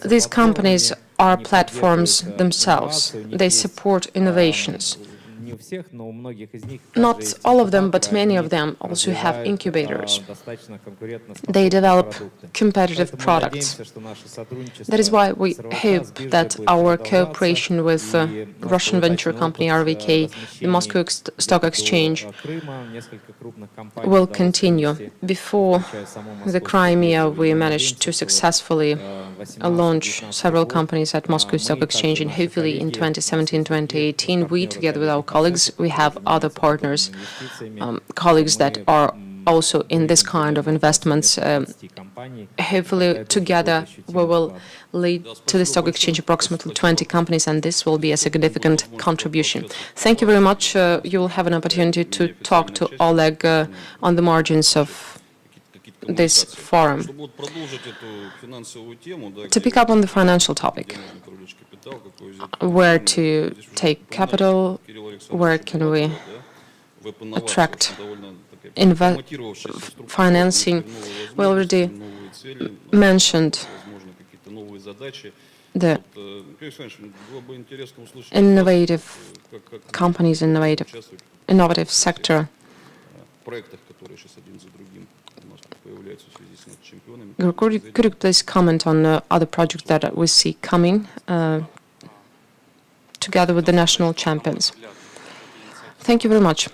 These companies are platforms themselves. They support innovations. Not all of them, but many of them also have incubators. They develop competitive products. That is why we hope that our cooperation with Russian venture company RVK, the Moscow Stock Exchange, will continue. Before the Crimea, we managed to successfully launch several companies at Moscow Stock Exchange, and hopefully in 2017-2018, we, together with our colleagues, we have other partners, colleagues that are also in this kind of investments. Hopefully, together, we will lead to the stock exchange approximately 20 companies, and this will be a significant contribution. Thank you very much. You will have an opportunity to talk to Oleg on the margins of this forum. To pick up on the financial topic, where to take capital, where can we attract financing. We already mentioned the innovative companies, innovative sector. Could you please comment on other projects that we see coming together with the national champions? Thank you very much.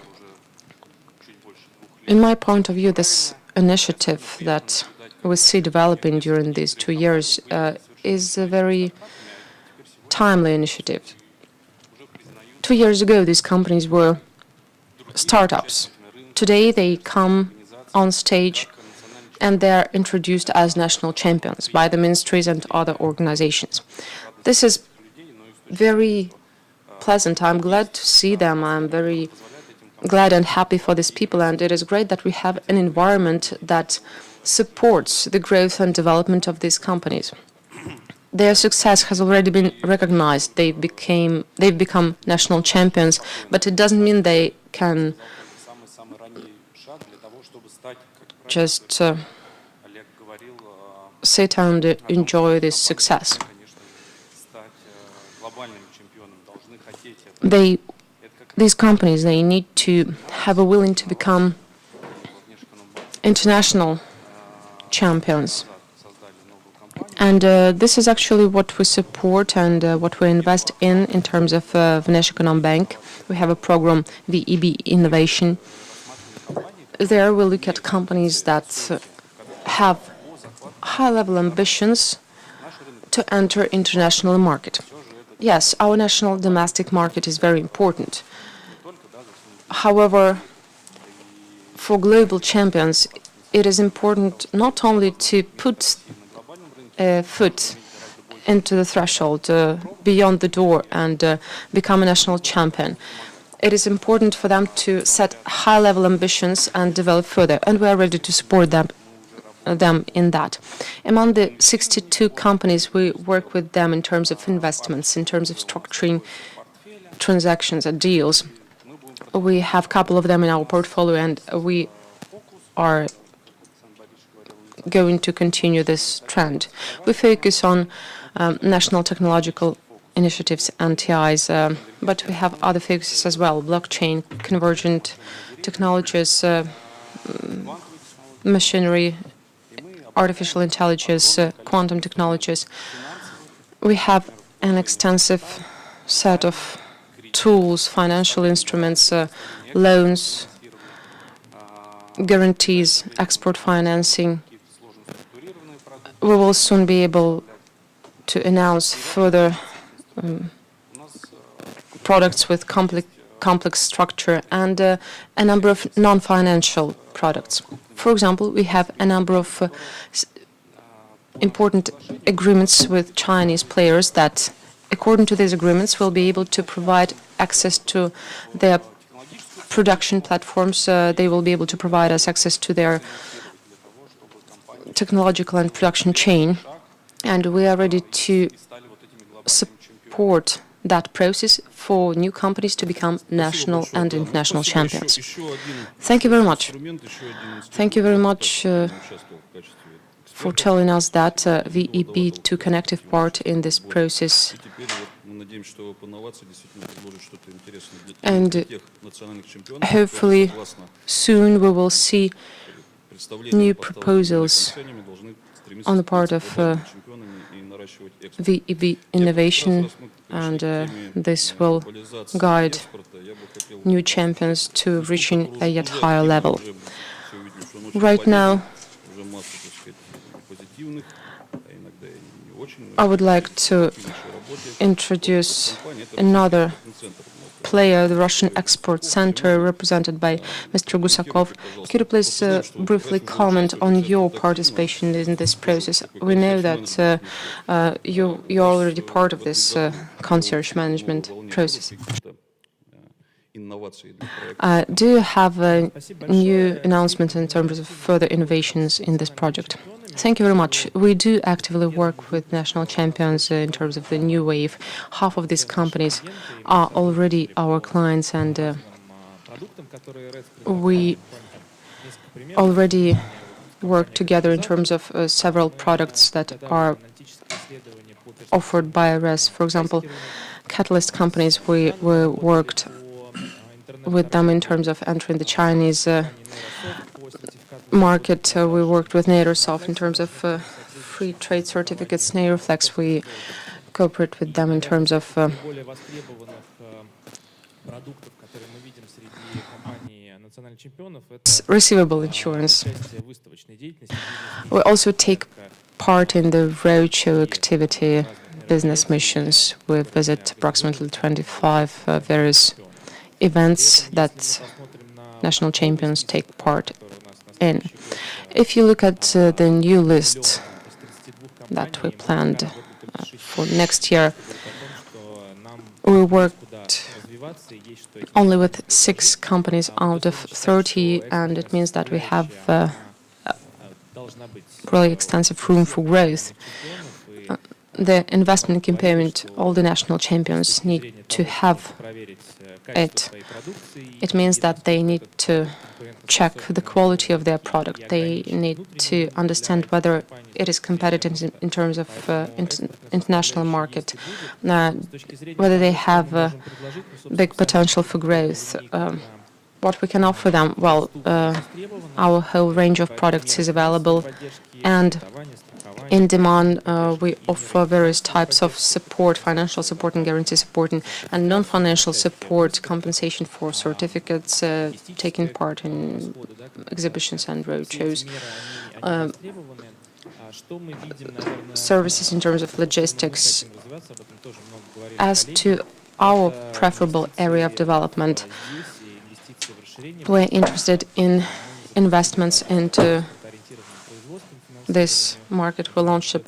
In my point of view, this initiative that we see developing during these 2 years is a very timely initiative. 2 years ago, these companies were startups. Today, they come on stage and they are introduced as national champions by the ministries and other organizations. This is very pleasant. I'm glad to see them. I'm very glad and happy for these people, and it is great that we have an environment that supports the growth and development of these companies. Their success has already been recognized. They've become national champions, but it doesn't mean they can just sit and enjoy this success. These companies, they need to have a willing to become international champions. And this is actually what we support and what we invest in terms of Vneshekonombank. We have a program, VEB Innovation. There we look at companies that have high-level ambitions to enter international market. Yes, our national domestic market is very important. However, for global champions, it is important not only to put a foot into the threshold, beyond the door, and become a national champion. It is important for them to set high-level ambitions and develop further, and we are ready to support them in that. Among the 62 companies, we work with them in terms of investments, in terms of structuring transactions and deals. We have a couple of them in our portfolio, and we are going to continue this trend. We focus on national technological initiatives, NTIs, but we have other focuses as well: blockchain, convergent technologies, machinery, artificial intelligence, quantum technologies. We have an extensive set of tools, financial instruments, loans, guarantees, export financing. We will soon be able to announce further products with complex structure and a number of non-financial products. For example, we have a number of important agreements with Chinese players that, according to these agreements, will be able to provide access to their production platforms. They will be able to provide us access to their technological and production chain, and we are ready to support that process for new companies to become national and international champions. Thank you very much. Thank you very much for telling us that VEB took an active part in this process. And hopefully soon we will see new proposals on the part of VEB Innovation, and this will guide new champions to reaching a yet higher level. Right now, I would like to introduce another player, the Russian Export Center, represented by Mr. Gusakov. Could you please briefly comment on your participation in this process? We know that you're already part of this concierge management process. Do you have a new announcement in terms of further innovations in this project? Thank you very much. We do actively work with national champions in terms of the new wave. Half of these companies are already our clients, and we already work together in terms of several products that are offered by RES. For example, catalyst companies, we worked with them in terms of entering the Chinese market. We worked with Nadersoft in terms of free trade certificates. Naderflex, we cooperate with them in terms of receivable insurance. We also take part in the roadshow activity, business missions. We visit approximately 25 various events that national champions take part in. If you look at the new list that we planned for next year, we worked only with 6 companies out of 30, and it means that we have really extensive room for growth. The investment campaign, all the national champions need to have it. It means that they need to check the quality of their product. They need to understand whether it is competitive in terms of international market, whether they have big potential for growth. What we can offer them? Well, our whole range of products is available, and in demand, we offer various types of support, financial support and guarantee support, and non-financial support, compensation for certificates, taking part in exhibitions and roadshows, services in terms of logistics. As to our preferable area of development, we're interested in investments into this market. We launched a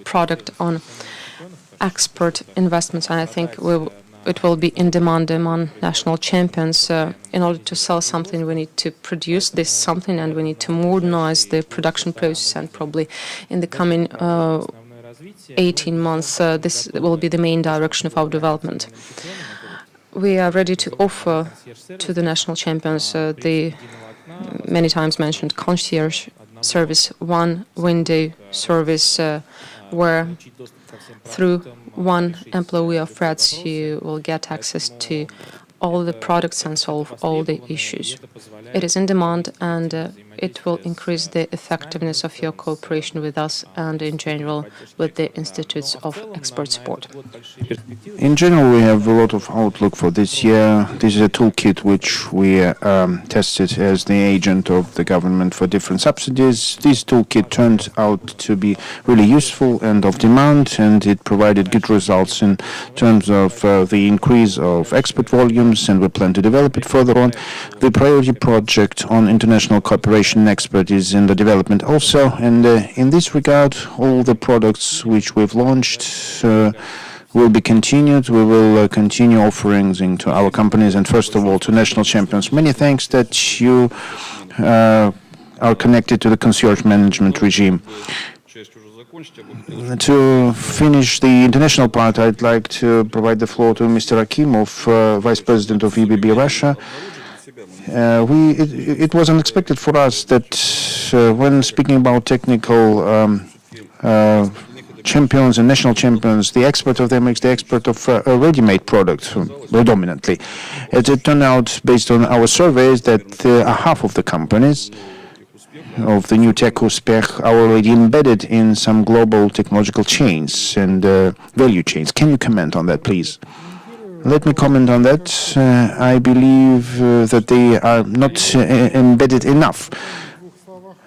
product on export investments, and I think it will be in demand among national champions. In order to sell something, we need to produce this something, and we need to modernize the production process, and probably in the coming 18 months, this will be the main direction of our development. We are ready to offer to the national champions the many times mentioned concierge service, one window service, where through one employee of RES you will get access to all the products and solve all the issues. It is in demand, and it will increase the effectiveness of your cooperation with us and in general with the institutes of expert support. In general, we have a lot of outlook for this year. This is a toolkit which we tested as the agent of the government for different subsidies. This toolkit turned out to be really useful and of demand, and it provided good results in terms of the increase of export volumes, and we plan to develop it further on. The priority project on international cooperation expert is in the development also, and in this regard, all the products which we've launched will be continued. We will continue offerings into our companies and first of all to national champions. Many thanks that you are connected to the concierge management regime. To finish the international part, I'd like to provide the floor to Mr. Akimov, Vice President of EBB Russia. It was unexpected for us that when speaking about technical champions and national champions, the expert of them is the expert of a ready-made product predominantly. As it turned out, based on our surveys, that half of the companies of the new tech Uspech are already embedded in some global technological chains and value chains. Can you comment on that, please? Let me comment on that. I believe that they are not embedded enough.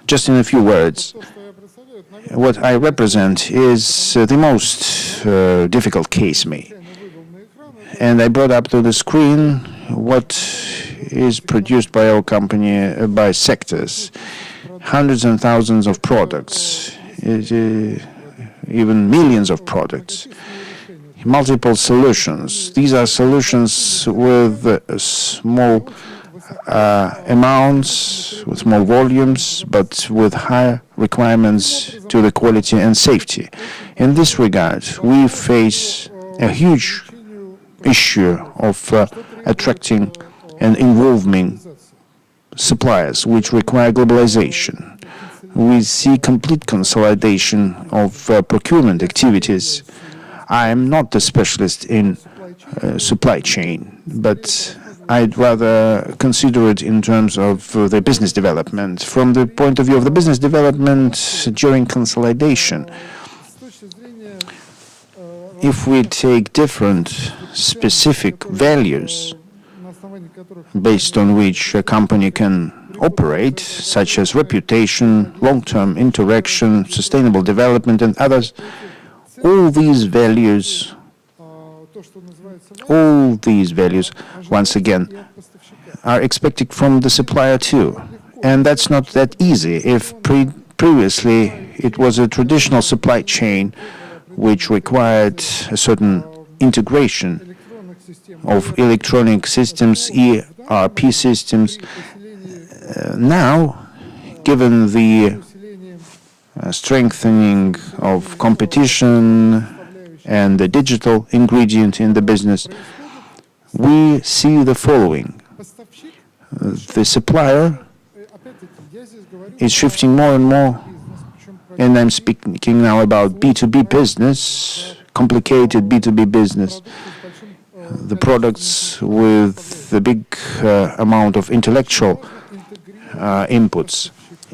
Just in a few words, what I represent is the most difficult case me. And I brought up to the screen what is produced by our company by sectors. Hundreds and thousands of products, even millions of products. Multiple solutions. These are solutions with small amounts, with small volumes, but with high requirements to the quality and safety. In this regard, we face a huge issue of attracting and involving suppliers, which require globalization. We see complete consolidation of procurement activities. I am not a specialist in supply chain, but I'd rather consider it in terms of the business development. From the point of view of the business development during consolidation, if we take different specific values based on which a company can operate, such as reputation, long-term interaction, sustainable development, and others, all these values, once again, are expected from the supplier too. And that's not that easy. If previously it was a traditional supply chain which required a certain integration of electronic systems, ERP systems, now, given the strengthening of competition and the digital ingredient in the business, we see the following. The supplier is shifting more and more, and I'm speaking now about B2B business, complicated B2B business, the products with the big amount of intellectual inputs.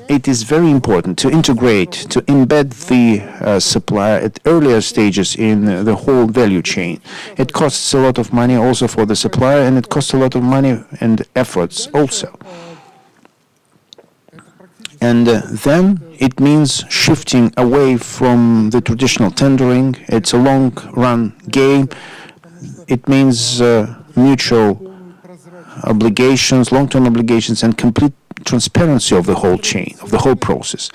It is very important to integrate, to embed the supplier at earlier stages in the whole value chain. It costs a lot of money also for the supplier, and it costs a lot of money and efforts also. And then it means shifting away from the traditional tendering. It's a long-run game. It means mutual obligations, long-term obligations, and complete transparency of the whole chain, of the whole process.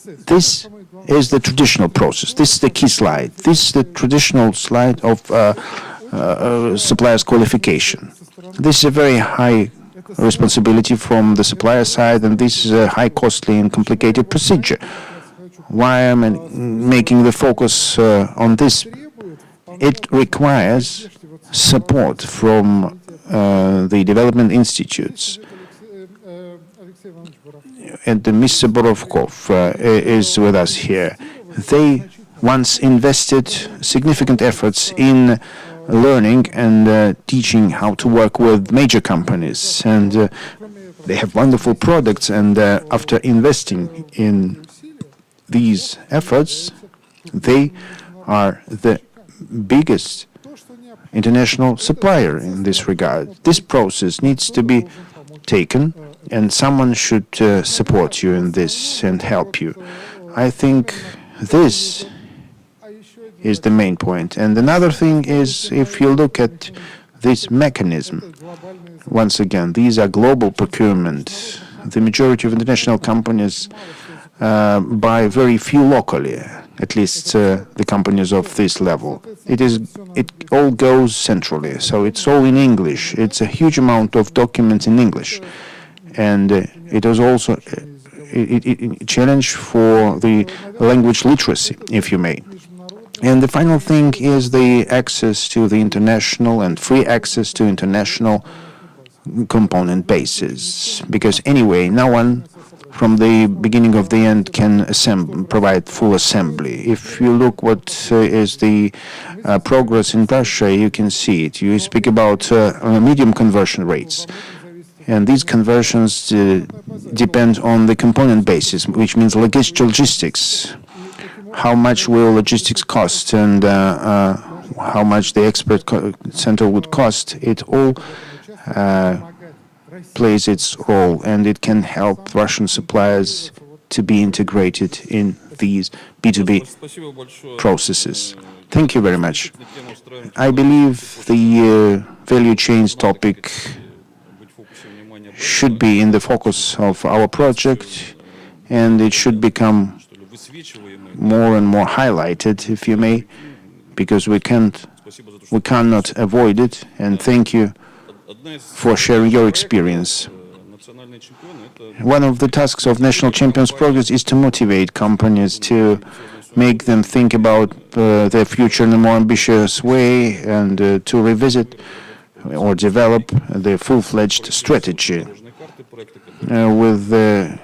This is the traditional process. This is the key slide. This is the traditional slide of supplier's qualification. This is a very high responsibility from the supplier side, and this is a high costly and complicated procedure. Why am I making the focus on this? It requires support from the development institutes. And Mr. Borovkov is with us here. They once invested significant efforts in learning and teaching how to work with major companies. And they have wonderful products. And after investing in these efforts, they are the biggest international supplier in this regard. This process needs to be taken, and someone should support you in this and help you. I think this is the main point. And another thing is, if you look at this mechanism, once again, these are global procurement. The majority of international companies buy very few locally, at least the companies of this level. It all goes centrally, so it's all in English. It's a huge amount of documents in English. And it is also a challenge for the language literacy, if you may. And the final thing is the access to the international and free access to international component bases. Because anyway, no one from the beginning of the end can provide full assembly. If you look what is the progress in Russia, you can see it. You speak about medium conversion rates. And these conversions depend on the component basis, which means logistics. How much will logistics cost, and how much the expert center would cost? It all plays its role, and it can help Russian suppliers to be integrated in these B2B processes. Thank you very much. I believe the value chains topic should be in the focus of our project, and it should become more and more highlighted, if you may, because we cannot avoid it. And thank you for sharing your experience. One of the tasks of National Champions Progress is to motivate companies, to make them think about their future in a more ambitious way, and to revisit or develop the full-fledged strategy with the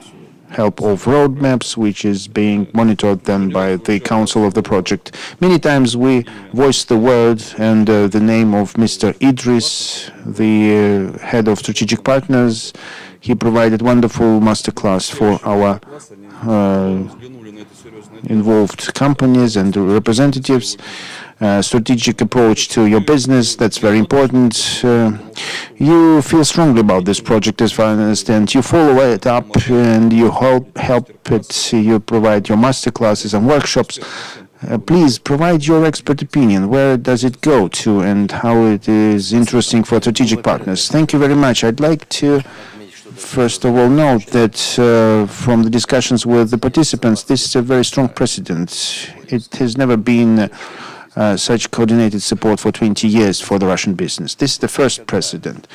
help of roadmaps, which is being monitored then by the council of the project. Many times we voice the word and the name of Mr. Idris, the head of strategic partners. He provided wonderful masterclass for our involved companies and representatives. Strategic approach to your business, that's very important. You feel strongly about this project, as far as I understand. You follow it up and you help it. You provide your master classes and workshops. Please provide your expert opinion. Where does it go to and how it is interesting for strategic partners? Thank you very much. I'd like to first of all note that from the discussions with the participants, this is a very strong precedent. It has never been such coordinated support for 20 years for the Russian business. This is the first precedent.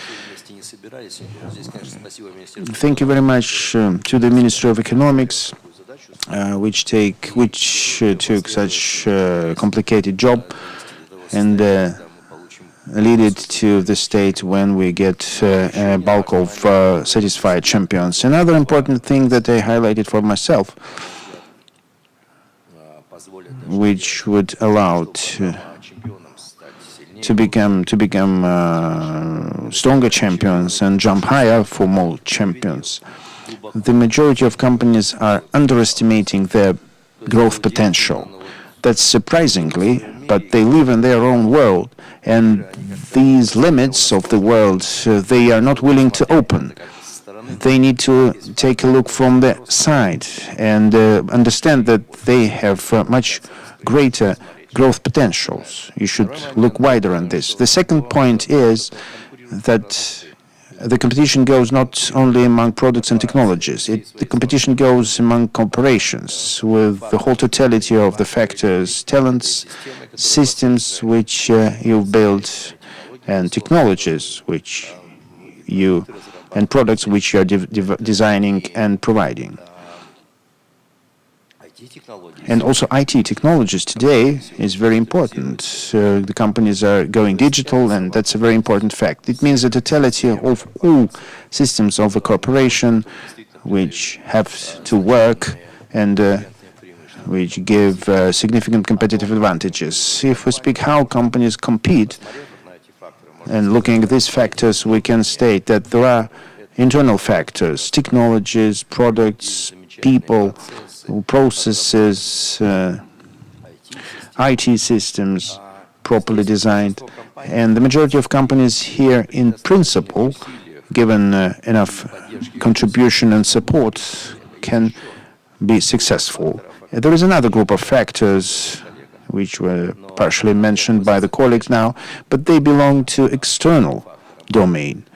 Thank you very much to the Ministry of Economics, which took such a complicated job and lead it to the state when we get a bulk of satisfied champions. Another important thing that I highlighted for myself, which would allow to become stronger champions and jump higher for more champions. The majority of companies are underestimating their growth potential. That's surprisingly, but they live in their own world, and these limits of the world, they are not willing to open. They need to take a look from the side and understand that they have much greater growth potentials. You should look wider on this. The second point is that the competition goes not only among products and technologies. The competition goes among corporations with the whole totality of the factors, talents, systems which you build, and technologies which you and products which you are designing and providing. And also IT technologies today is very important. The companies are going digital, and that's a very important fact. It means the totality of all systems of a corporation which have to work and which give significant competitive advantages. If we speak how companies compete, and looking at these factors, we can state that there are internal factors, technologies, products, people, processes, IT systems properly designed. And the majority of companies here, in principle, given enough contribution and support, can be successful. There is another group of factors which were partially mentioned by the colleagues now, but they belong to external domain,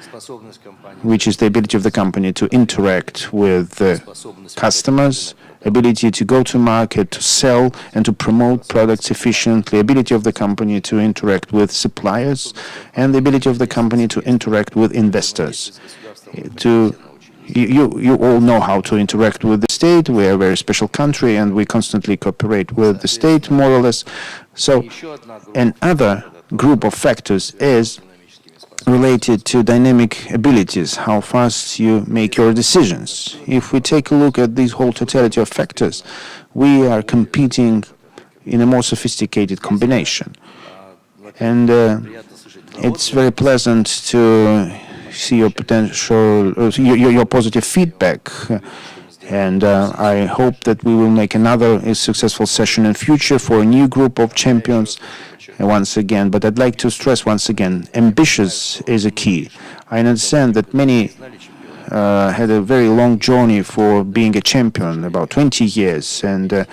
which is the ability of the company to interact with customers, ability to go to market, to sell and to promote products efficiently, ability of the company to interact with suppliers, and the ability of the company to interact with investors. You all know how to interact with the state. We are a very special country, and we constantly cooperate with the state, more or less. So another group of factors is related to dynamic abilities, how fast you make your decisions. If we take a look at this whole totality of factors, we are competing in a more sophisticated combination. And it's very pleasant to see your potential, your positive feedback. And I hope that we will make another successful session in future for a new group of champions once again. But I'd like to stress once again, ambitious is a key. I understand that many had a very long journey for being a champion, about 20 years. And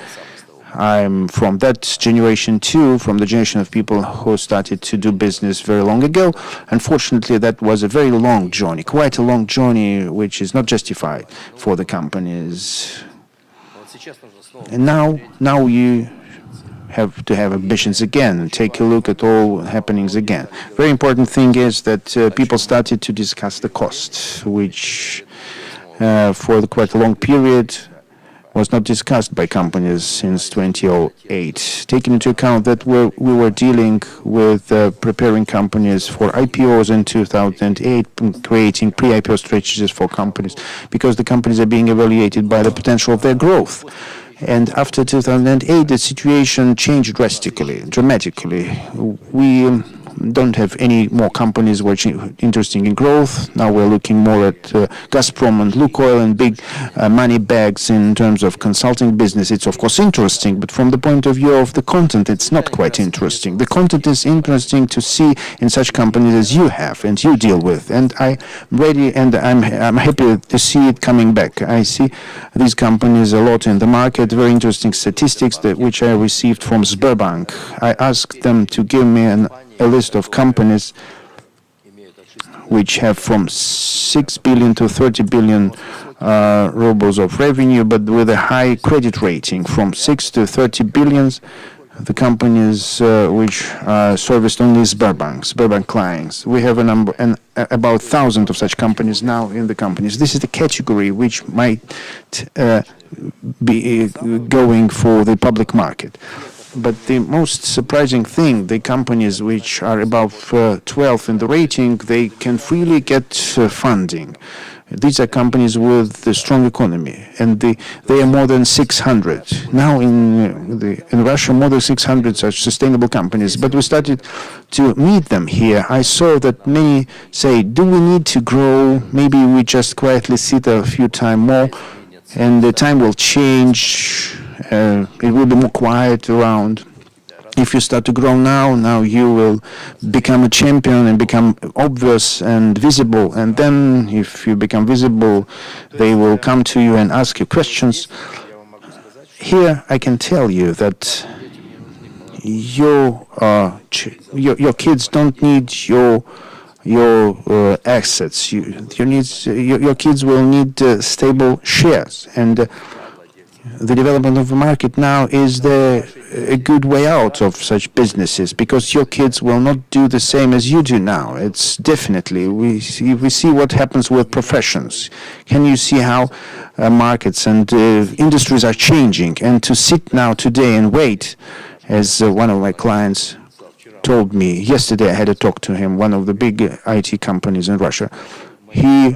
I'm from that generation too, from the generation of people who started to do business very long ago. Unfortunately, that was a very long journey, quite a long journey, which is not justified for the companies. And now you have to have ambitions again and take a look at all happenings again. Very important thing is that people started to discuss the cost, which for quite a long period was not discussed by companies since 2008. Taking into account that we were dealing with preparing companies for IPOs in 2008, creating pre-IPO strategies for companies, because the companies are being evaluated by the potential of their growth. And after 2008, the situation changed dramatically. We don't have any more companies which are interested in growth. Now we're looking more at Gazprom and Lukoil and big money bags in terms of consulting business. It's of course interesting, but from the point of view of the content, it's not quite interesting. The content is interesting to see in such companies as you have and you deal with. And I'm ready and I'm happy to see it coming back. I see these companies a lot in the market. Very interesting statistics which I received from Sberbank. I asked them to give me a list of companies which have from 6 billion to 30 billion rubles of revenue, but with a high credit rating, from 6 to 30 billions. The companies which serviced only Sberbank clients. We have a number and about 1,000 of such companies now in the companies. This is the category which might be going for the public market. But the most surprising thing, the companies which are above 12 in the rating, they can freely get funding. These are companies with a strong economy, and they are more than 600. Now in Russia, more than 600 such sustainable companies. But we started to meet them here. I saw that many say, do we need to grow? Maybe we just quietly sit a few times more, and the time will change. It will be more quiet around. If you start to grow now you will become a champion and become obvious and visible. And then if you become visible, they will come to you and ask you questions. Here I can tell you that your kids don't need your assets. Your kids will need stable shares. And the development of the market now is a good way out of such businesses, because your kids will not do the same as you do now. It's definitely, we see what happens with professions. Can you see how markets and industries are changing? And to sit now today and wait, as one of my clients told me yesterday, I had a talk to him, one of the big IT companies in Russia. He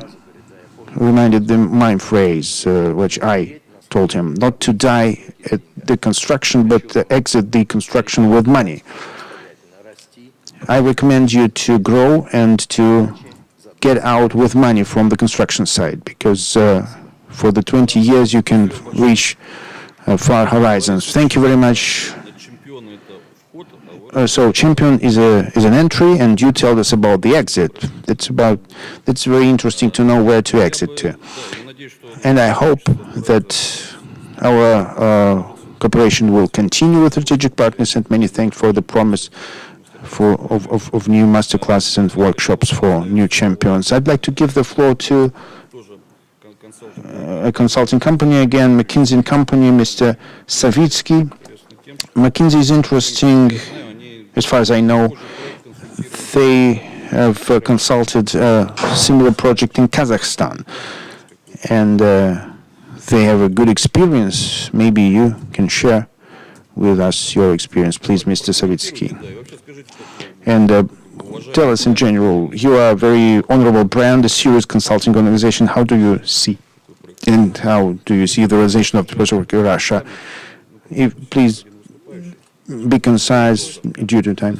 reminded them my phrase, which I told him, not to die at the construction, but to exit the construction with money. I recommend you to grow and to get out with money from the construction side, because for the 20 years you can reach far horizons. Thank you very much. So champion is an entry, and you tell us about the exit. That's very interesting to know where to exit to. And I hope that our cooperation will continue with strategic partners, and many thanks for the promise of new masterclasses and workshops for new champions. I'd like to give the floor to a consulting company again, McKinsey & Company, Mr. Savitsky. McKinsey is interesting, as far as I know. They have consulted a similar project in Kazakhstan, and they have a good experience. Maybe you can share with us your experience, please, Mr. Savitsky. And tell us in general, you are a very honorable brand, a serious consulting organization. How do you see, and how do you see the realization of the project in Russia? Please be concise due to time.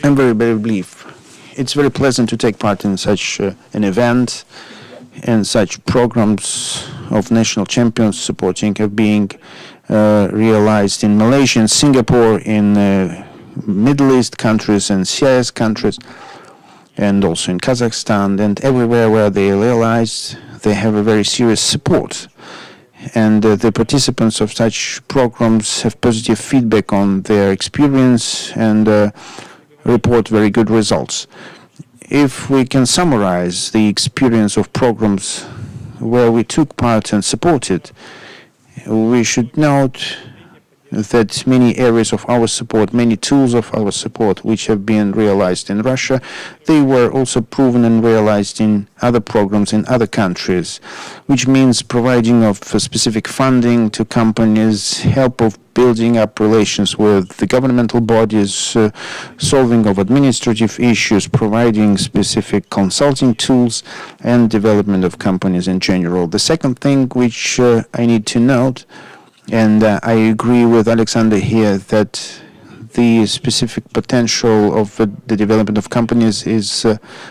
I'm very brief. It's very pleasant to take part in such an event and such programs of national champions supporting are being realized in Malaysia and Singapore, in Middle East countries and CIS countries. and also in Kazakhstan, and everywhere where they realize they have a very serious support. And the participants of such programs have positive feedback on their experience and report very good results. If we can summarize the experience of programs where we took part and supported, we should note that many areas of our support, many tools of our support which have been realized in Russia, they were also proven and realized in other programs in other countries, which means providing of specific funding to companies, help of building up relations with the governmental bodies, solving of administrative issues, providing specific consulting tools, and development of companies in general. The second thing which I need to note, and I agree with Alexander here, that the specific potential of the development of companies is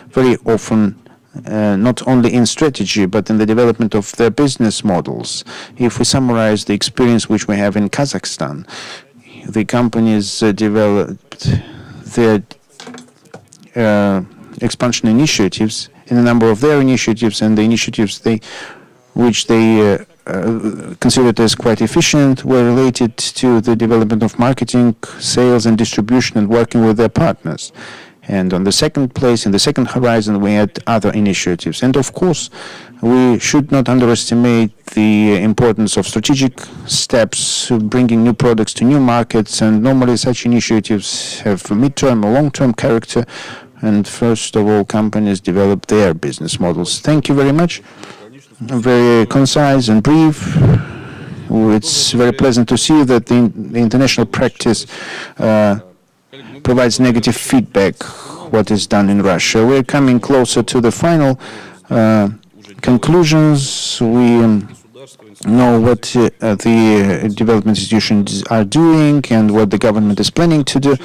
very often not only in strategy, but in the development of their business models. If we summarize the experience which we have in Kazakhstan, the companies developed their expansion initiatives, in a number of their initiatives, and the initiatives which they considered as quite efficient were related to the development of marketing, sales and distribution, and working with their partners. And on the second place, in the second horizon, we had other initiatives. And of course, we should not underestimate the importance of strategic steps, bringing new products to new markets. And normally such initiatives have a midterm or long-term character. And first of all, companies develop their business models. Thank you very much. Very concise and brief. It's very pleasant to see that the international practice provides negative feedback what is done in Russia. We're coming closer to the final conclusions. We know what the development institutions are doing and what the government is planning to do.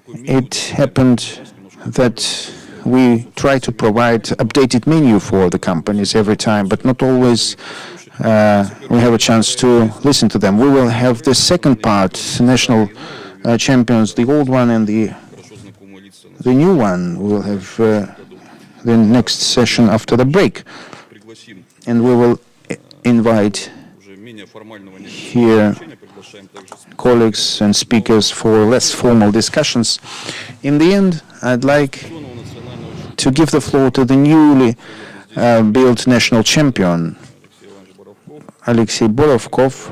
It happened that we try to provide updated menu for the companies every time, but not always we have a chance to listen to them. We will have the second part, national champions, the old one and the new one. We will have the next session after the break. And we will invite here colleagues and speakers for less formal discussions. In the end, I'd like to give the floor to the newly built national champion, Alexei Borovkov,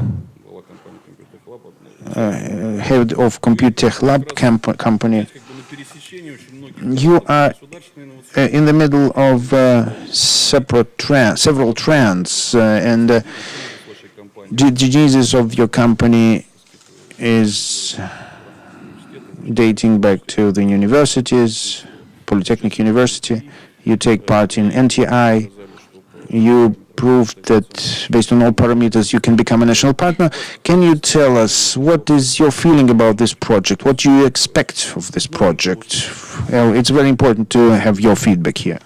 head of Computech Lab company. You are in the middle of several trends, and the genesis of your company is dating back to the universities, Polytechnic University. You take part in NTI. You proved that based on all parameters you can become a national partner. Can you tell us what is your feeling about this project? What do you expect of this project? It's very important to have your feedback here.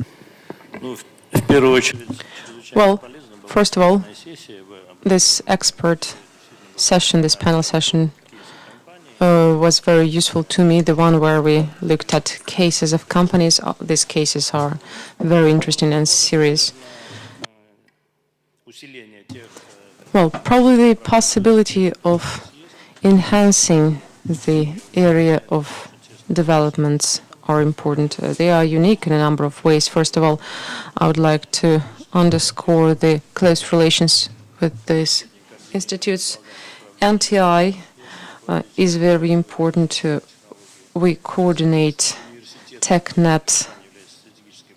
Well, first of all, this expert session, this panel session, was very useful to me, the one where we looked at cases of companies. These cases are very interesting and serious. Well, probably the possibility of enhancing the area of developments are important. They are unique in a number of ways. First of all, I would like to underscore the close relations with these institutes. NTI is very important. We coordinate TechNet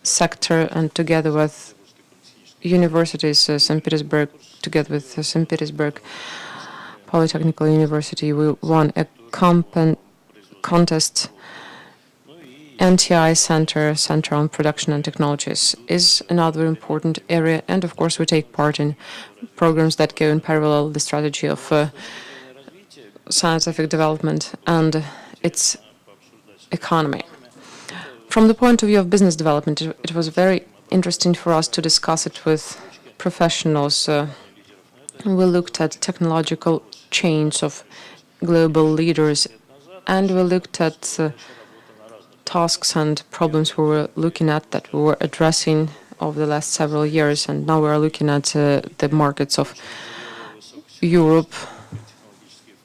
sector, and together with universities, St. Petersburg, together with St. Petersburg Polytechnical University, we won a contest. NTI Center on Production and Technologies is another important area, and of course we take part in programs that go in parallel, the strategy of scientific development and its economy. From the point of view of business development, it was very interesting for us to discuss it with professionals. We looked at technological chains of global leaders, and we looked at tasks and problems we were looking at, that we were addressing over the last several years, and now we are looking at the markets of Europe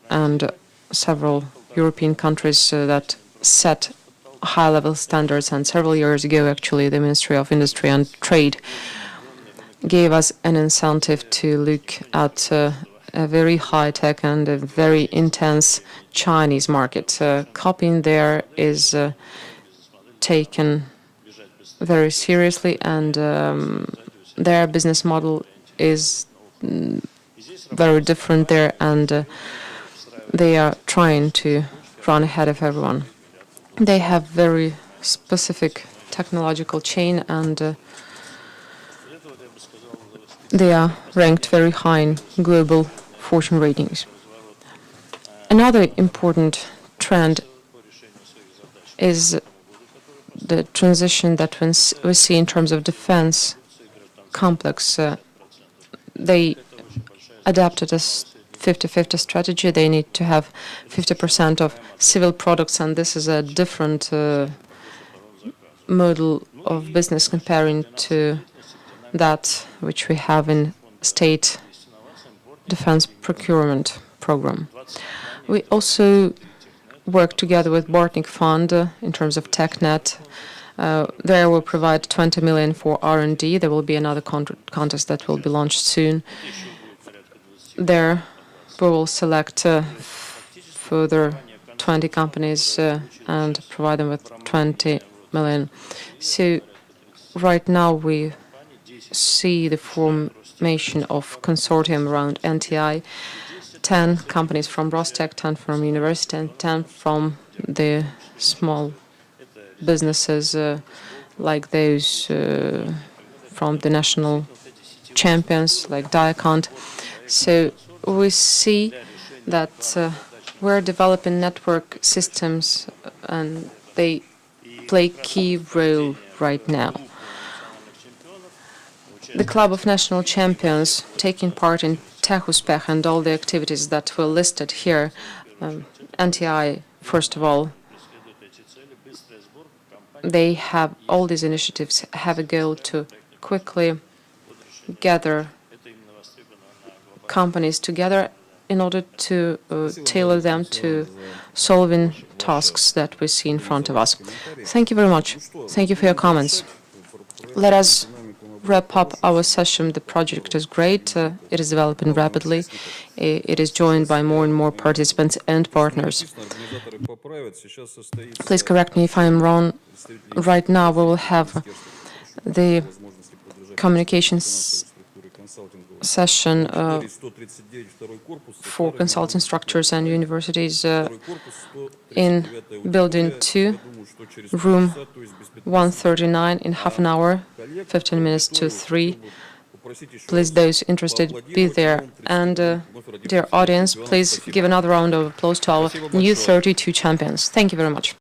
and several European countries that set high-level standards. And several years ago, actually, the Ministry of Industry and Trade gave us an incentive to look at a very high-tech and a very intense Chinese market. Copying there is taken very seriously, and their business model is very different there, and they are trying to run ahead of everyone. They have very specific technological chain, and they are ranked very high in global fortune ratings. Another important trend is the transition that we see in terms of defense complex. They adapted a 50-50 strategy. They need to have 50% of civil products, and this is a different model of business comparing to that which we have in state defense procurement program. We also work together with Bortnik Fund in terms of TechNet. There we'll provide 20 million for R&D. There will be another contest that will be launched soon. There we will select further 20 companies and provide them with 20 million. So right now we see the formation of consortium around NTI, 10 companies from Rostec, 10 from university, and 10 from the small businesses like those from the national champions like Diacont. So we see that we're developing network systems, and they play key role right now. The Club of National Champions taking part in TechUspech and all the activities that were listed here. NTI, first of all, they have all these initiatives have a goal to quickly gather companies together in order to tailor them to solving tasks that we see in front of us. Thank you very much. Thank you for your comments. Let us wrap up our session. The project is great. It is developing rapidly. It is joined by more and more participants and partners. Please correct me if I am wrong. Right now we will have the communications session for consulting structures and universities in Building 2, room 139 in half an hour, 15 minutes to 3. Please, those interested, be there. And dear audience, please give another round of applause to our new 32 champions. Thank you very much.